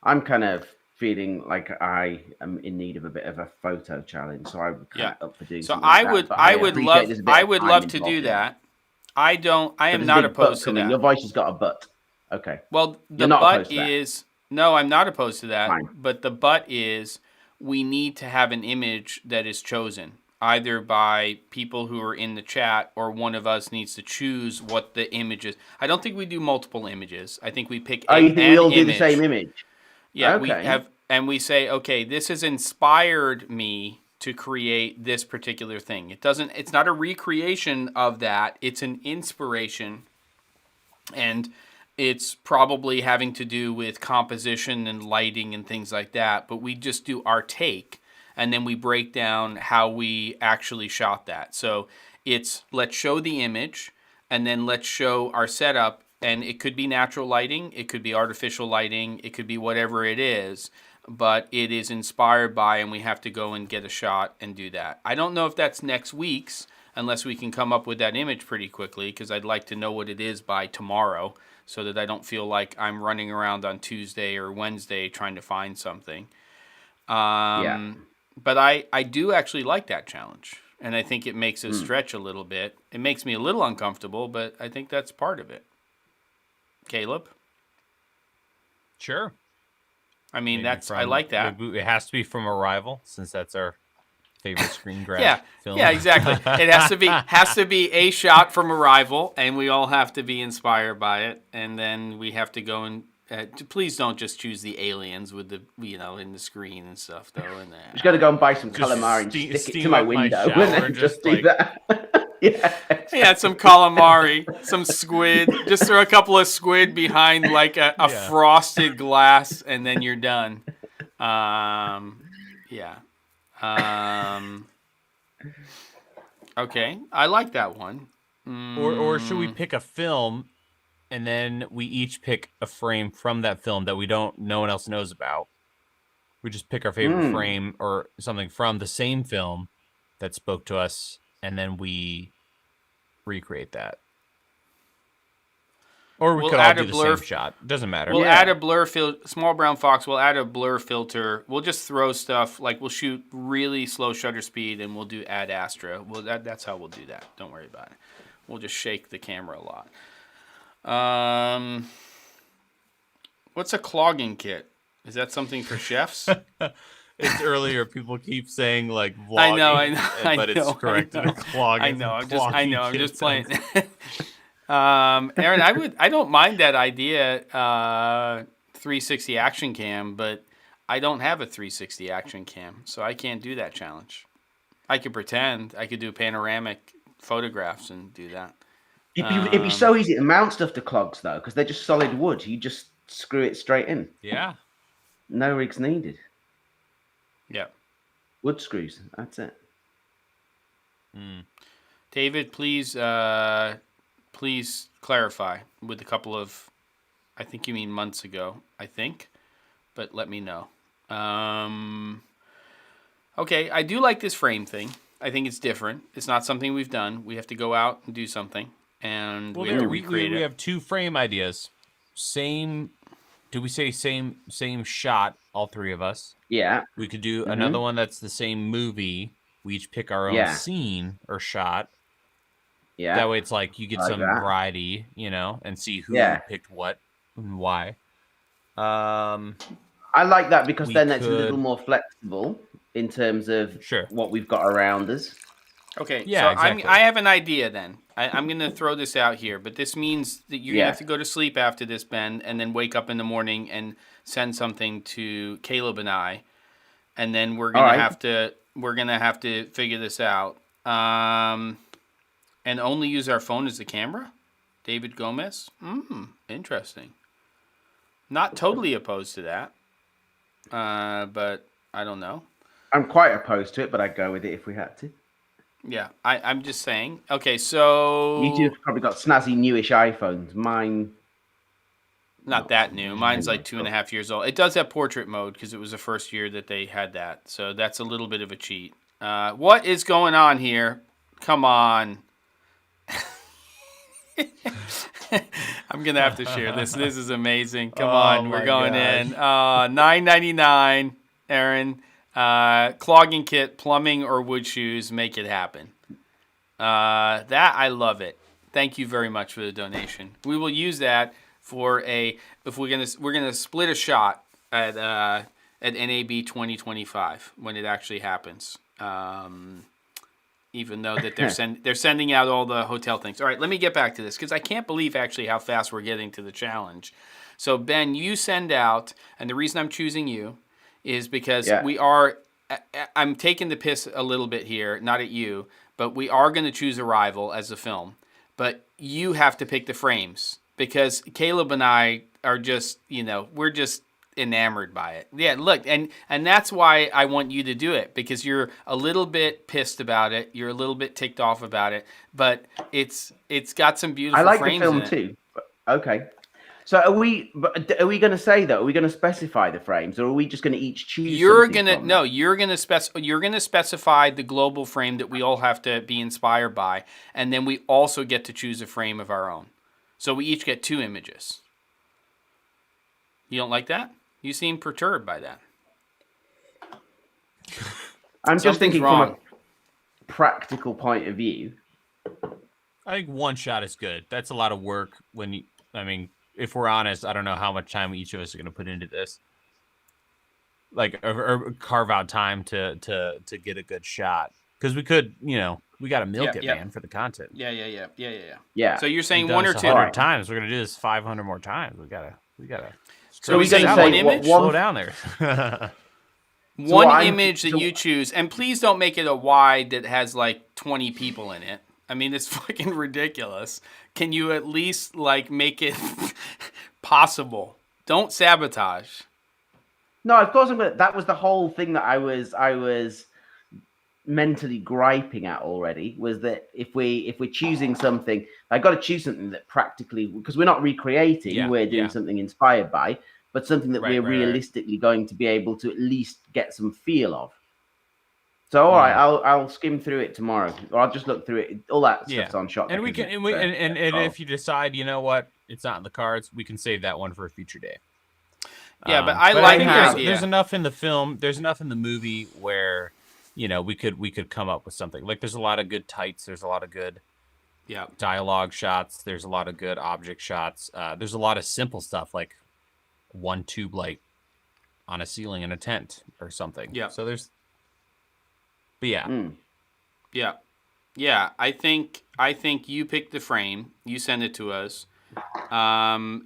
I'm kind of feeling like I am in need of a bit of a photo challenge, so I'm kind of up for doing. So something like I would love to do that. I am not opposed to that. Your voice has got a but. Okay. Well, the but is no, I'm not opposed to that. Fine. But the but is we need to have an image that is chosen either by people who are in the chat or one of us needs to choose what the image is. I don't think we do multiple images. I think we pick an you think we all do the image. same image? Yeah, okay. we have, and we say, okay, this has inspired me to create this particular thing. It's not a recreation of that. It's an inspiration, and it's probably having to do with composition and lighting and things like that, but we just do our take, and then we break down how we actually shot that. So It's let's show the image, and then let's show our setup. And it could be natural lighting, it could be artificial lighting, it could be whatever it is, but it is inspired by, and we have to go and get a shot and do that. I don't know if that's next week's, unless we can come up with that image pretty quickly, because I'd like to know what it is by tomorrow, so that I don't feel like I'm running around on Tuesday or Wednesday trying to find something. But I do actually like that challenge, and I think it makes us stretch a little bit. It makes me a little uncomfortable, but I think that's part of it. Caleb? Sure. I mean, I like that. It has to be from Arrival, since that's our favorite screen grab film. Yeah, exactly. It has to be a shot from Arrival, and we all have to be inspired by it. And then we have to go and please don't just choose the aliens with the in the screen and stuff though. And just got to go and buy some calamari and stick it to my window, and then just do that. Yeah, some calamari, some squid. Just throw a couple of squid behind like a frosted glass, and then you're done. Okay, I like that one. Or should we pick a film, and then we each pick a frame from that film that no one else knows about? We just pick our favorite frame or something from the same film that spoke to us, and then we recreate that. Or we could all do the same shot. Doesn't matter. We'll add a blur filter. Small Brown Fox, we'll add a blur filter. We'll just throw stuff. Like, we'll shoot really slow shutter speed, and we'll do Ad Astra. That's how we'll do that. Don't worry about it. We'll just shake the camera a lot. What's a clogging kit? Is that something for chefs? It's earlier. People keep saying like vlogging, but it's corrected to clogging. I'm just playing. Aaron, I don't mind that idea. 360 action cam, but I don't have a 360 action cam, so I can't do that challenge. I could pretend. I could do panoramic photographs and do that. It'd be so easy to mount stuff to clogs though, because they're just solid wood. You just screw it straight in. Yeah. No rigs needed. Yeah. Wood screws. That's it. David, please clarify with a couple of, I think you mean months ago, but let me know. Okay, I do like this frame thing. I think it's different. It's not something we've done. We have to go out and do something, and we have to recreate it. We have two frame ideas. Same. Did we say same shot? All three of us. Yeah. We could do another one that's the same movie. We each pick our own scene or shot. Yeah. That way, it's like you get some variety, and see who picked what and why. I like that because then it's a little more flexible in terms of what we've got around us. Okay, so exactly. I have an idea then. I'm going to throw this out here, but this means that you're going to have to go to sleep after this, Ben, and then wake up in the morning and send something to Caleb and I, and then we're going to have to figure this out. And only use our phone as the camera? David Gomez? Interesting. Not totally opposed to that, but I don't know. I'm quite opposed to it, but I'd go with it if we had to. Yeah, I'm just saying. Okay, so... You two have probably got snazzy, newish iPhones. Mine... Not that new. Mine's like 2.5 years old. It does have portrait mode because it was the first year that they had that. So that's a little bit of a cheat. What is going on here? Come on. I'm going to have to share this. This is amazing. Come on. We're going in. $9.99, Aaron. Clogging kit, plumbing, or wood shoes. Make it happen. That, I love it. Thank you very much for the donation. We will use that for if we're gonna split a shot at NAB 2025 when it actually happens. Even though that they're sending out all the hotel things. All right, let me get back to this because I can't believe actually how fast we're getting to the challenge. So Ben, you send out, and the reason I'm choosing you is because I'm taking the piss a little bit here, not at you, but we are going to choose Arrival as a film. But you have to pick the frames because Caleb and I are just, we're just enamored by it. Yeah, look, and that's why I want you to do it, because you're a little bit pissed about it. You're a little bit ticked off about it, but it's got some beautiful I like the frames film in it. too. Okay. So are we going to say that? Are we going to specify the frames, or are we just going to each choose? You're gonna specify the global frame that we all have to be inspired by, and then we also get to choose a frame of our own. So we each get 2 images. You don't like that? You seem perturbed by that. I'm just thinking wrong. from a practical point of view. I think one shot is good. That's a lot of work if we're honest, I don't know how much time each of us are going to put into this. Like, or carve out time to get a good shot. Because we could, we got to milk it, man, for the content. Yeah. So you're saying 1 or 2 times. We're going to do this 500 more times. We gotta. So we're going to say image. Slow down there. One image that you choose, and please don't make it a wide that has like 20 people in it. I mean, it's fucking ridiculous. Can you at least make it possible? Don't sabotage. No, of course I'm gonna. That was the whole thing that I was mentally griping at already. Was that if we're choosing something, I got to choose something that practically, because we're not recreating, we're doing something inspired by, but something that we're realistically going to be able to at least get some feel of. So all right, I'll skim through it tomorrow, or I'll just look through it. All that stuff's on shot. And we can, and if you decide, you know what, it's not in the cards, we can save that one for a future day. Yeah, but I like the idea. There's enough in the film. There's enough in the movie where, we could come up with something. Like, there's a lot of good tights. There's a lot of good, dialogue shots. There's a lot of good object shots. There's a lot of simple stuff, like one tube light on a ceiling in a tent or something. Yeah. So there's. But yeah. Yeah. I think you pick the frame. You send it to us.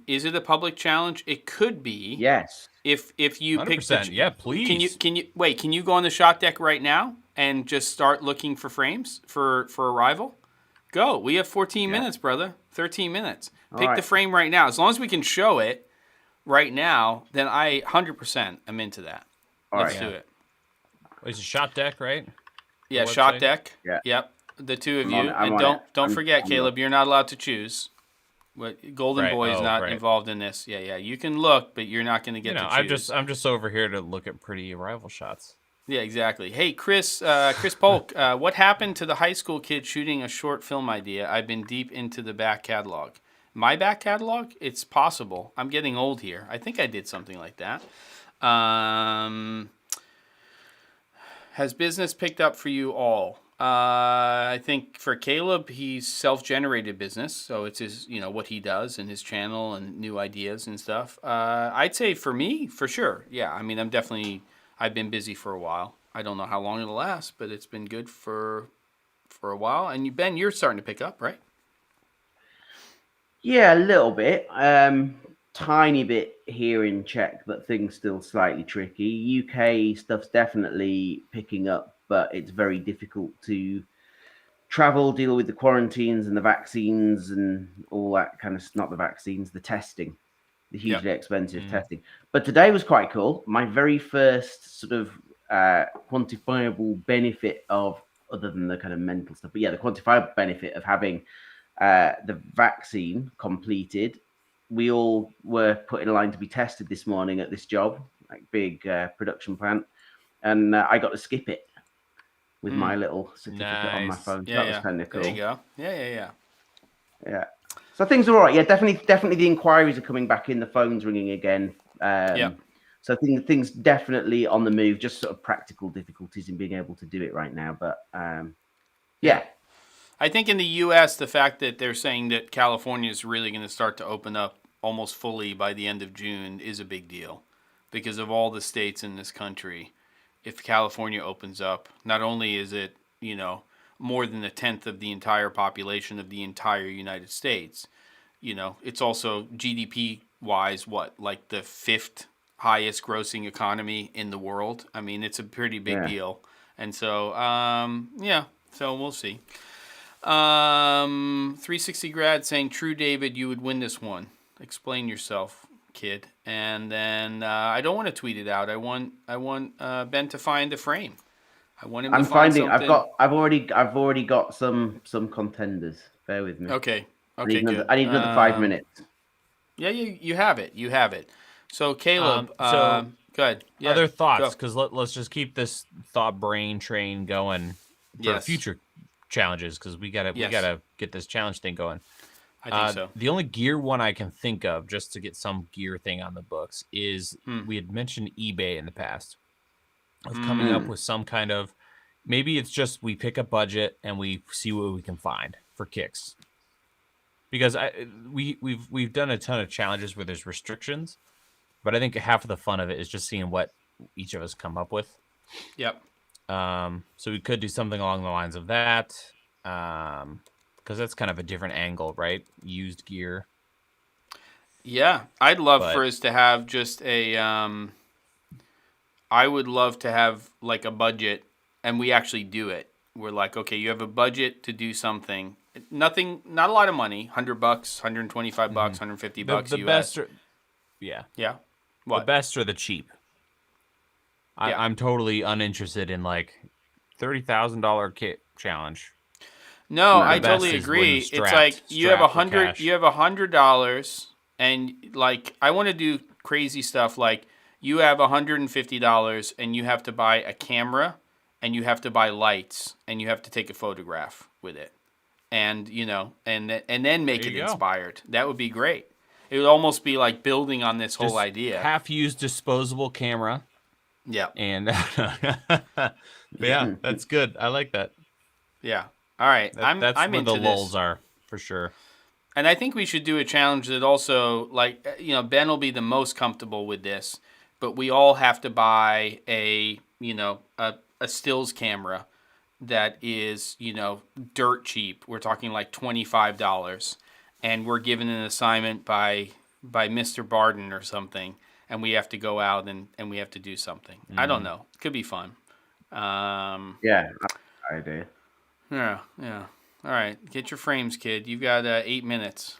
Is it a public challenge? It could be. Yes. If you pick the please. Can you go on the shot deck right now and just start looking for frames for Arrival? Go. We have 14 minutes, brother. 13 minutes. Pick the frame right now. As long as we can show it right now, then I 100% am into that. Let's do it. It's a shot deck, right? Yeah, shot deck. Yeah. Yep. The 2 of you. And don't forget, Caleb, you're not allowed to choose. Golden Boy is not involved in this. Yeah. You can look, but you're not going to get to choose. I'm just over here to look at pretty Arrival shots. Yeah, exactly. Hey, Chris Polk, what happened to the high school kid shooting a short film idea? I've been deep into the back catalog. My back catalog? It's possible. I'm getting old here. I think I did something like that. Has business picked up for you all? I think for Caleb, he's self-generated business, so it's his, what he does and his channel and new ideas and stuff. I'd say for me, for sure, yeah. I mean, I've been busy for a while. I don't know how long it'll last, but it's been good for a while. And Ben, you're starting to pick up, right? Yeah, a little bit. Tiny bit here in Czech, but things still slightly tricky. UK stuff's definitely picking up, but it's very difficult to travel, deal with the quarantines and the vaccines and all that kind of, not the vaccines, the testing, the hugely expensive testing. But today was quite cool. My very first sort of quantifiable benefit of, other than the kind of mental stuff, but yeah, the quantifiable benefit of having the vaccine completed. We all were put in a line to be tested this morning at this job, like big production plant, and I got to skip it with my little certificate on my phone. So that was kind of cool. There you go. Yeah. So things are all right. Yeah, definitely the inquiries are coming back in. The phone's ringing again. So things definitely on the move. Just sort of practical difficulties in being able to do it right now. But yeah. I think in the U.S., the fact that they're saying that California is really going to start to open up almost fully by the end of June is a big deal, because of all the states in this country. If California opens up, not only is it, more than a tenth of the entire population of the entire United States, it's also GDP-wise, like the 5th highest grossing economy in the world. I mean, it's a pretty big deal. And so, so we'll see. 360 grad saying, "True, David, you would win this one. Explain yourself." kid, and then I don't want to tweet it out. I want Ben to find the frame. I want him to find something. I've already got some contenders. Bear with me. Okay. I Okay. need another 5 minutes. Yeah, you have it. You have it. So Caleb, so go ahead. Yeah, other thoughts, because let's just keep this thought brain train going for future challenges, because we gotta get this challenge thing going. I think so. The only gear one I can think of, just to get some gear thing on the books, is we had mentioned eBay in the past, of coming up with some kind of, maybe it's just we pick a budget and we see what we can find for kicks. Because we've done a ton of challenges where there's restrictions, but I think half of the fun of it is just seeing what each of us come up with. Yep. So we could do something along the lines of that, because that's kind of a different angle, right? Used gear. Yeah, I'd love for us to have just a. I would love to have like a budget, and we actually do it. We're like, okay, you have a budget to do something. Nothing, not a lot of money. $100, $125, $150 the US. best are, yeah. What? The best are the cheap. I'm totally uninterested in like $30,000 kit challenge. No, I totally agree. It's like you have $100, and like I want to do crazy stuff. Like you have $150, and you have to buy a camera, and you have to buy lights, and you have to take a photograph with it, and and then make it inspired. That would be great. It would almost be like building on this whole idea. Half-used disposable camera. Yeah. And yeah, that's good. I like that. Yeah. All right. That's I'm where into the lulls are, for sure. And I think we should do a challenge that also, like, Ben will be the most comfortable with this, but we all have to buy a stills camera that is, dirt cheap. We're talking like $25, and we're given an assignment by Mr. Barden or something, and we have to go out and we have to do something. I don't know. It could be fun. Yeah, idea. Yeah. All right, get your frames, kid. You've got 8 minutes.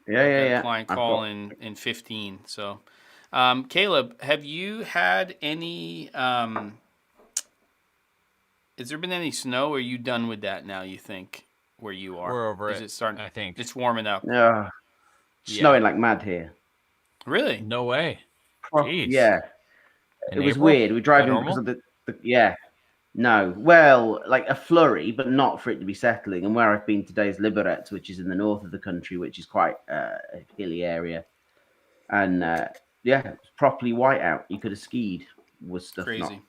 Yeah. Client call in 15. So, Caleb, have you had any? Has there been any snow? Or are you done with that now? You think where you are? We're over Is it starting? I think it's warming up. Yeah, snowing like mad here. Really? No way. Jeez. Yeah, it was weird. We're driving because of the No, well, like a flurry, but not for it to be settling. And where I've been today is Liberec, which is in the north of the country, which is quite a hilly area. And it's properly white out. You could have skied with stuff. Crazy.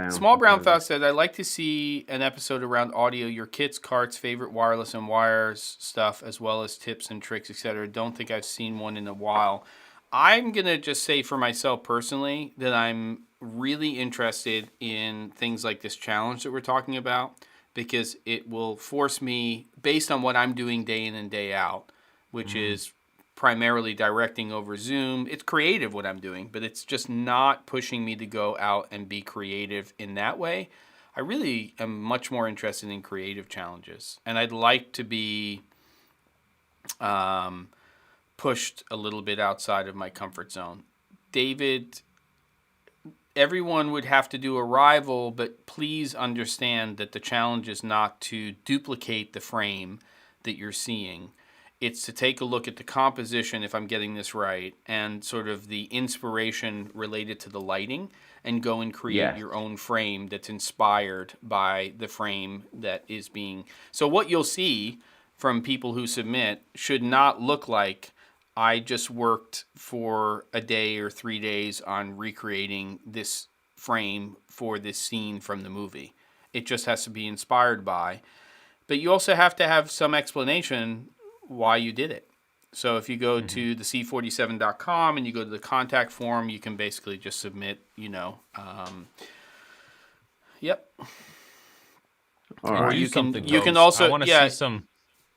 Small Brown Thought said, I'd like to see an episode around audio, your kits, carts, favorite wireless and wires stuff, as well as tips and tricks, etc. Don't think I've seen one in a while. I'm going to just say for myself personally that I'm really interested in things like this challenge that we're talking about, because it will force me, based on what I'm doing day in and day out, which is primarily directing over Zoom. It's creative what I'm doing, but it's just not pushing me to go out and be creative in that way. I really am much more interested in creative challenges, and I'd like to be pushed a little bit outside of my comfort zone. David, everyone would have to do a rival, but please understand that the challenge is not to duplicate the frame that you're seeing. It's to take a look at the composition, if I'm getting this right, and sort of the inspiration related to the lighting, and go and create your own frame that's inspired by the frame that is being... So what you'll see from people who submit should not look like I just worked for a day or 3 days on recreating this frame for this scene from the movie. It just has to be inspired by. But you also have to have some explanation why you did it. So if you go to the c47.com and you go to the contact form, you can basically just submit, yep. Or you can also, I want to see some.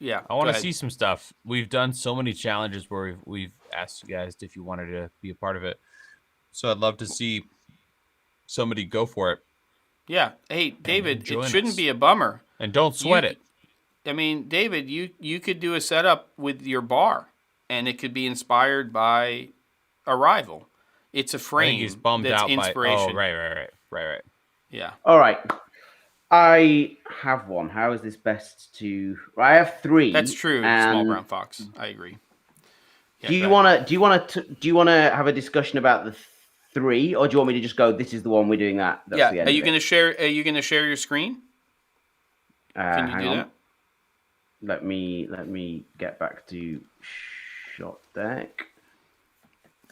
Yeah, I want to see some stuff. We've done so many challenges where we've asked you guys if you wanted to be a part of it. So I'd love to see somebody go for it. Yeah. Hey, David, it shouldn't be a bummer. And don't sweat it. I mean, David, you could do a setup with your bar. and it could be inspired by Arrival. It's a I frame. think he's bummed that's out inspiration. by. Oh, right. Yeah. All right. I have one. How is this best to? I have 3. That's true. Small brown fox. I agree. Yeah, do you want to have a discussion about the 3, or do you want me to just go? This is the one we're doing. That's the end. Are you going to share? Are you going to share your screen? Can you do that? Let me get back to shot deck.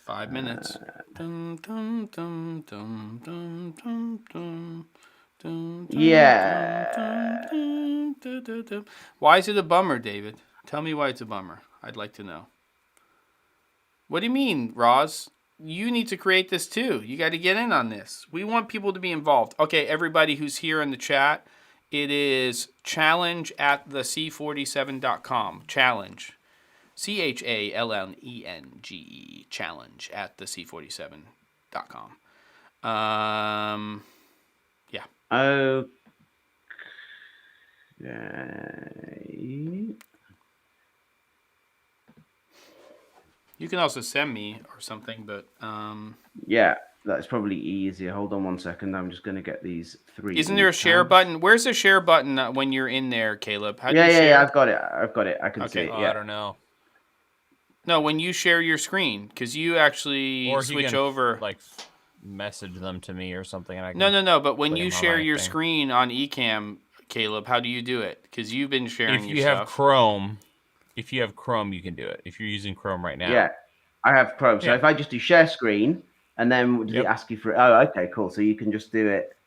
5 minutes. Dum, dum, dum, dum, dum, dum, dum. Yeah. Why is it a bummer, David? Tell me why it's a bummer. I'd like to know. What do you mean, Roz? You need to create this too. You got to get in on this. We want people to be involved. Okay, everybody who's here in the chat, it is challenge@thec47.com. Challenge. CHALLENGE. challenge@thec47.com. Yeah. Okay. You can also send me or something, but yeah, that's probably easier. Hold on 1 second. I'm just going to get these 3. Isn't there a share button? Where's the share button when you're in there, Caleb? How do you share? Yeah, I've got it. I can see it. Oh, Yeah. I don't know. No, when you share your screen, because you actually switch over. Like message them to me or something. And I can No. But when you share your screen on Ecamm, Caleb, how do you do it? Because you've been sharing your stuff. If you have Chrome, you can do it. If you're using Chrome right now. Yeah, I have Chrome. So if I just do share screen, and then does it ask you for it? Oh, okay, cool. So you can just do it.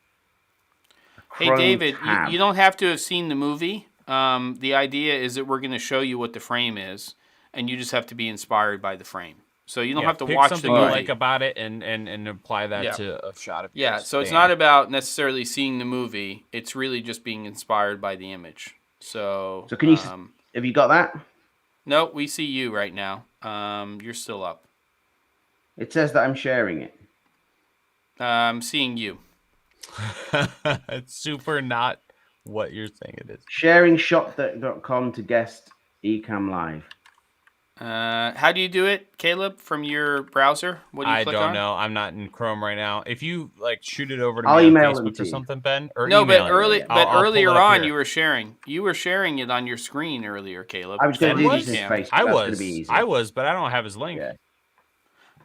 Hey, David, you don't have to have seen the movie. The idea is that we're going to show you what the frame is, and you just have to be inspired by the frame. So you don't have to watch the movie. You like about it and apply that to a shot of yours. Yeah, so it's not about necessarily seeing the movie. It's really just being inspired by the image. So can you? Have you got that? No, we see you right now. You're still up. It says that I'm sharing it. I'm seeing you. It's super not what you're saying it is. Sharing shotdeck.com to guest Ecamm Live. How do you do it, Caleb, from your browser? What do you click on? I don't know. I'm not in Chrome right now. If you shoot it over to I'll me on email Facebook or something, Ben, or no, but earlier on you were sharing. You were sharing it on your screen earlier, Caleb. I was going to do this in Facebook. I was, but I don't have his link. Yeah.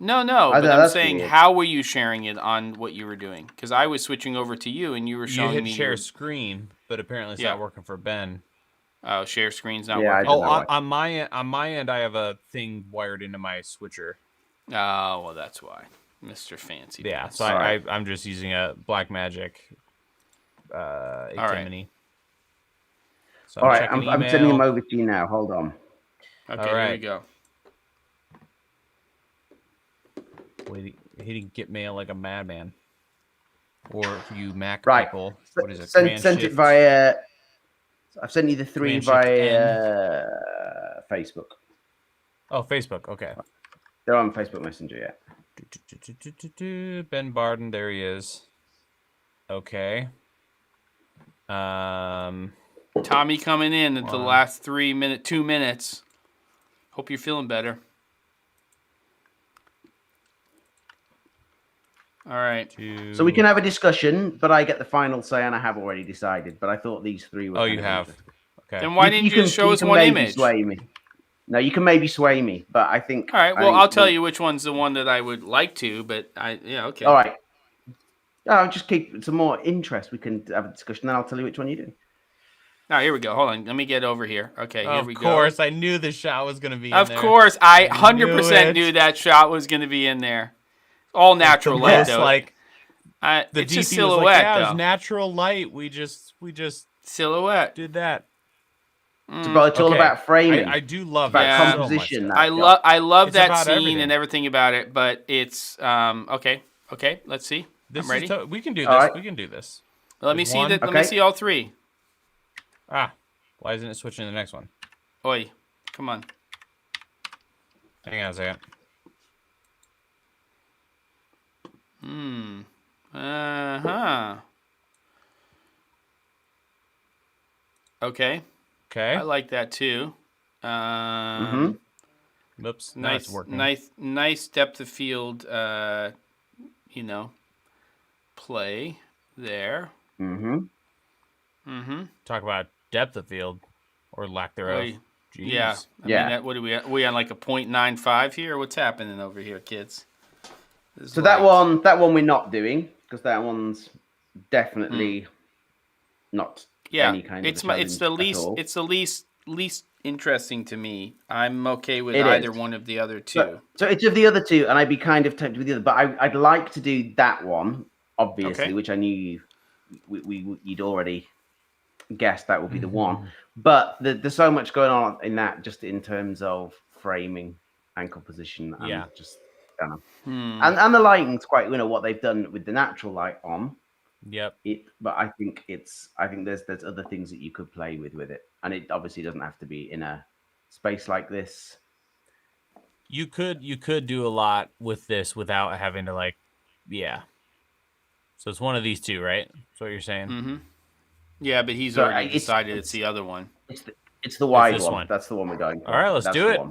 No, but I'm saying, how were you sharing it on what you were doing? Because I was switching over to you, and you were showing me. You hit share screen, but apparently it's not working for Ben. Oh, share screen's not working. On my end, I have a thing wired into my switcher. Oh, well, that's why, Mr. Fancy. Yeah, so I'm just using a Blackmagic Ecamm. So all right, I'm sending them over to you now. Hold on. Okay, here we go. He didn't get mail like a madman. Or for you Mac people, what is it? Sent it via. I've sent you the 3 via Facebook. Oh, Facebook. Okay. They're on Facebook Messenger, yeah. Ben Barden, there he is. Okay. Tommy coming in at the last 2 minutes. Hope you're feeling better. All right. So we can have a discussion, but I get the final say, and I have already decided. But I thought these 3 were. Oh, you have. Okay. Then why didn't you just show us one image? Sway me. No, you can maybe sway me, but I think. All right. Well, I'll tell you which one's the one that I would like to, but okay. All right. I'll just keep some more interest. We can have a discussion, and I'll tell you which one you do. Now, here we go. Hold on. Let me get over here. Okay, here we go. Of course, I knew the shot was going to be in there. Of course, I 100% knew that shot was going to be in there. All natural light, though. The it's DP just silhouette, though. It was natural light. We just silhouette did that. It's all about framing. I do love that composition. I love that scene and everything about it, but it's okay. Let's see. I'm ready. We can do this. Right. We can do this. Let me see that. Let me see all 3. Why isn't it switching to the next one? Oi, come on. Hang on a second. Okay. I like that too. Whoops. Nice, It's working. nice depth of field, play there. Talk about depth of field or lack thereof. Jeez. Yeah. I mean, what are we at? We on like a 0.95 here? What's happening over here, kids? So that one we're not doing because that one's definitely not any kind of challenge it's the least at all. it's the least interesting to me. I'm okay with either one of the other two. So it's of the other two, and I'd be kind of tempted with the other, but I'd like to do that one, obviously, which I knew you'd already guessed that would be the one. But there's so much going on in that, just in terms of framing and composition. And just and the lighting's quite, what they've done with the natural light on. Yep. But I think there's other things that you could play with it, and it obviously doesn't have to be in a space like this. You could do a lot with this without having to So it's one of these two, right? That's what you're saying. Mm-hmm. Yeah, but he's already decided it's the other one. It's the wide one. That's the one we're going for. All right, let's do it.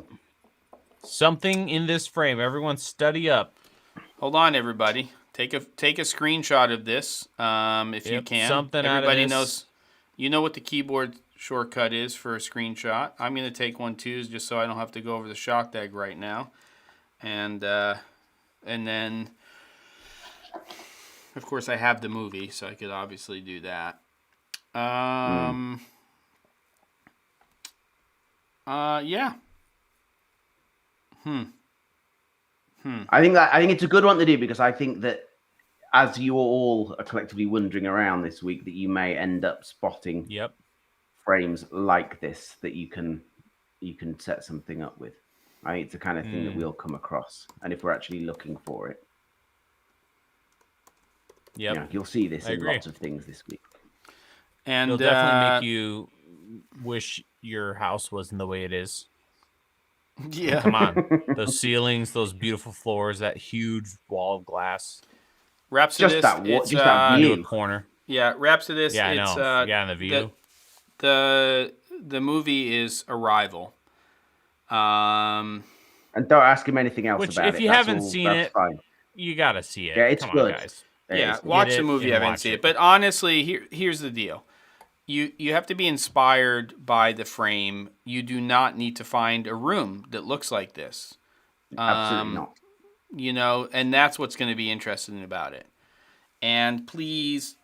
Something in this frame. Everyone study up. Hold on, everybody. Take a screenshot of this if you can. Something Everybody knows. You know what the keyboard shortcut is for a screenshot. I'm going to take one too, just so I don't have to go over the shot deck right now. And then, of course, I have the movie, so I could obviously do that. Yeah. I think it's a good one to do, because I think that as you all are collectively wandering around this week, that you may end up spotting frames like this that you can set something up with. I think it's the kind of thing that we'll come across, and if we're actually looking for it, you'll see this in lots of things this week. And it'll definitely make you wish your house wasn't the way it is. Yeah. Come on. Those ceilings, those beautiful floors, that huge wall of glass. Rhapsodist, just that view. Into a corner. Yeah, Rhapsodist. Yeah, I know. And the view. The movie is Arrival. And don't ask him anything else about it. Which, if you haven't seen it, you got to see it. Yeah, it's Come good. On, guys. Yeah, watch the movie. I haven't seen it. But honestly, here's the deal. You have to be inspired by the frame. You do not need to find a room that looks like this. Absolutely not. And that's what's going to be interesting about it. And please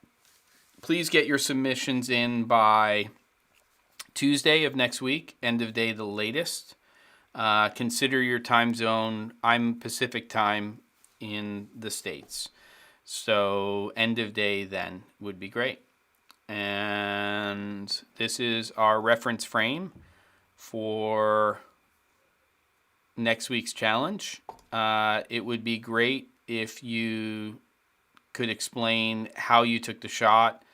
get your submissions in by Tuesday of next week, end of day the latest. Consider your time zone. I'm Pacific time in the States. So end of day then would be great. And this is our reference frame for next week's challenge. It would be great if you could explain how you took the shot.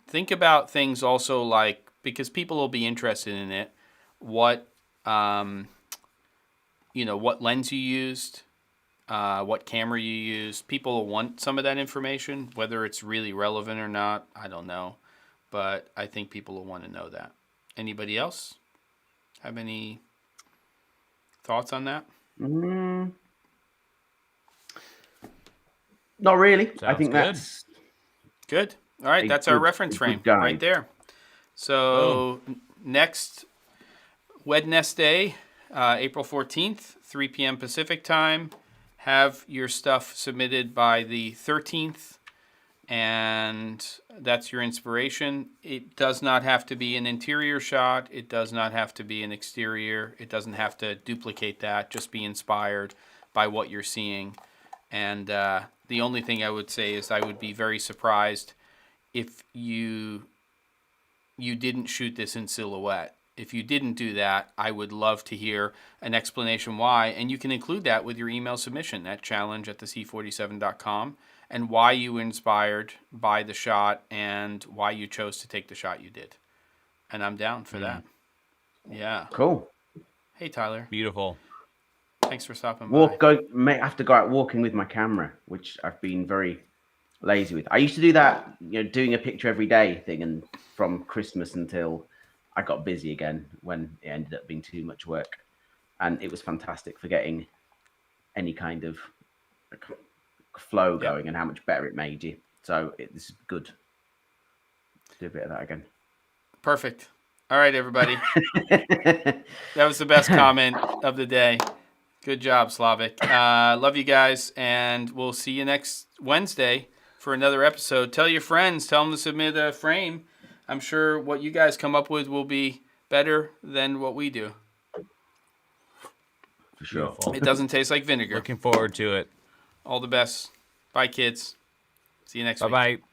Think about things also like, because people will be interested in it, what lens you used, what camera you used. People will want some of that information, whether it's really relevant or not, I don't know. But I think people will want to know that. Anybody else have any thoughts on that? Not really. Sounds I think that's good. All right, that's our reference frame right there. So next Wednesday, April 14th, 3 p.m. Pacific time. Have your stuff submitted by the 13th, and that's your inspiration. It does not have to be an interior shot. It does not have to be an exterior. It doesn't have to duplicate that. Just be inspired by what you're seeing. And the only thing I would say is I would be very surprised if you didn't shoot this in silhouette. If you didn't do that, I would love to hear an explanation why. And you can include that with your email submission at challenge@thec47.com, and why you were inspired by the shot and why you chose to take the shot you did. And I'm down for that. Yeah. Cool. Hey, Tyler. Beautiful. Thanks for stopping by. May have to go out walking with my camera, which I've been very lazy with. I used to do that, doing a picture every day thing, and from Christmas until I got busy again, when it ended up being too much work. and it was fantastic for getting any kind of flow going and how much better it made you. So this is good. Do a bit of that again. Perfect. All right, everybody. That was the best comment of the day. Good job, Slavic. Love you guys, and we'll see you next Wednesday for another episode. Tell your friends. Tell them to submit a frame. I'm sure what you guys come up with will be better than what we do. For sure. Beautiful. It doesn't taste like vinegar. Looking forward to it. All the best. Bye, kids. See you next week. Bye-bye.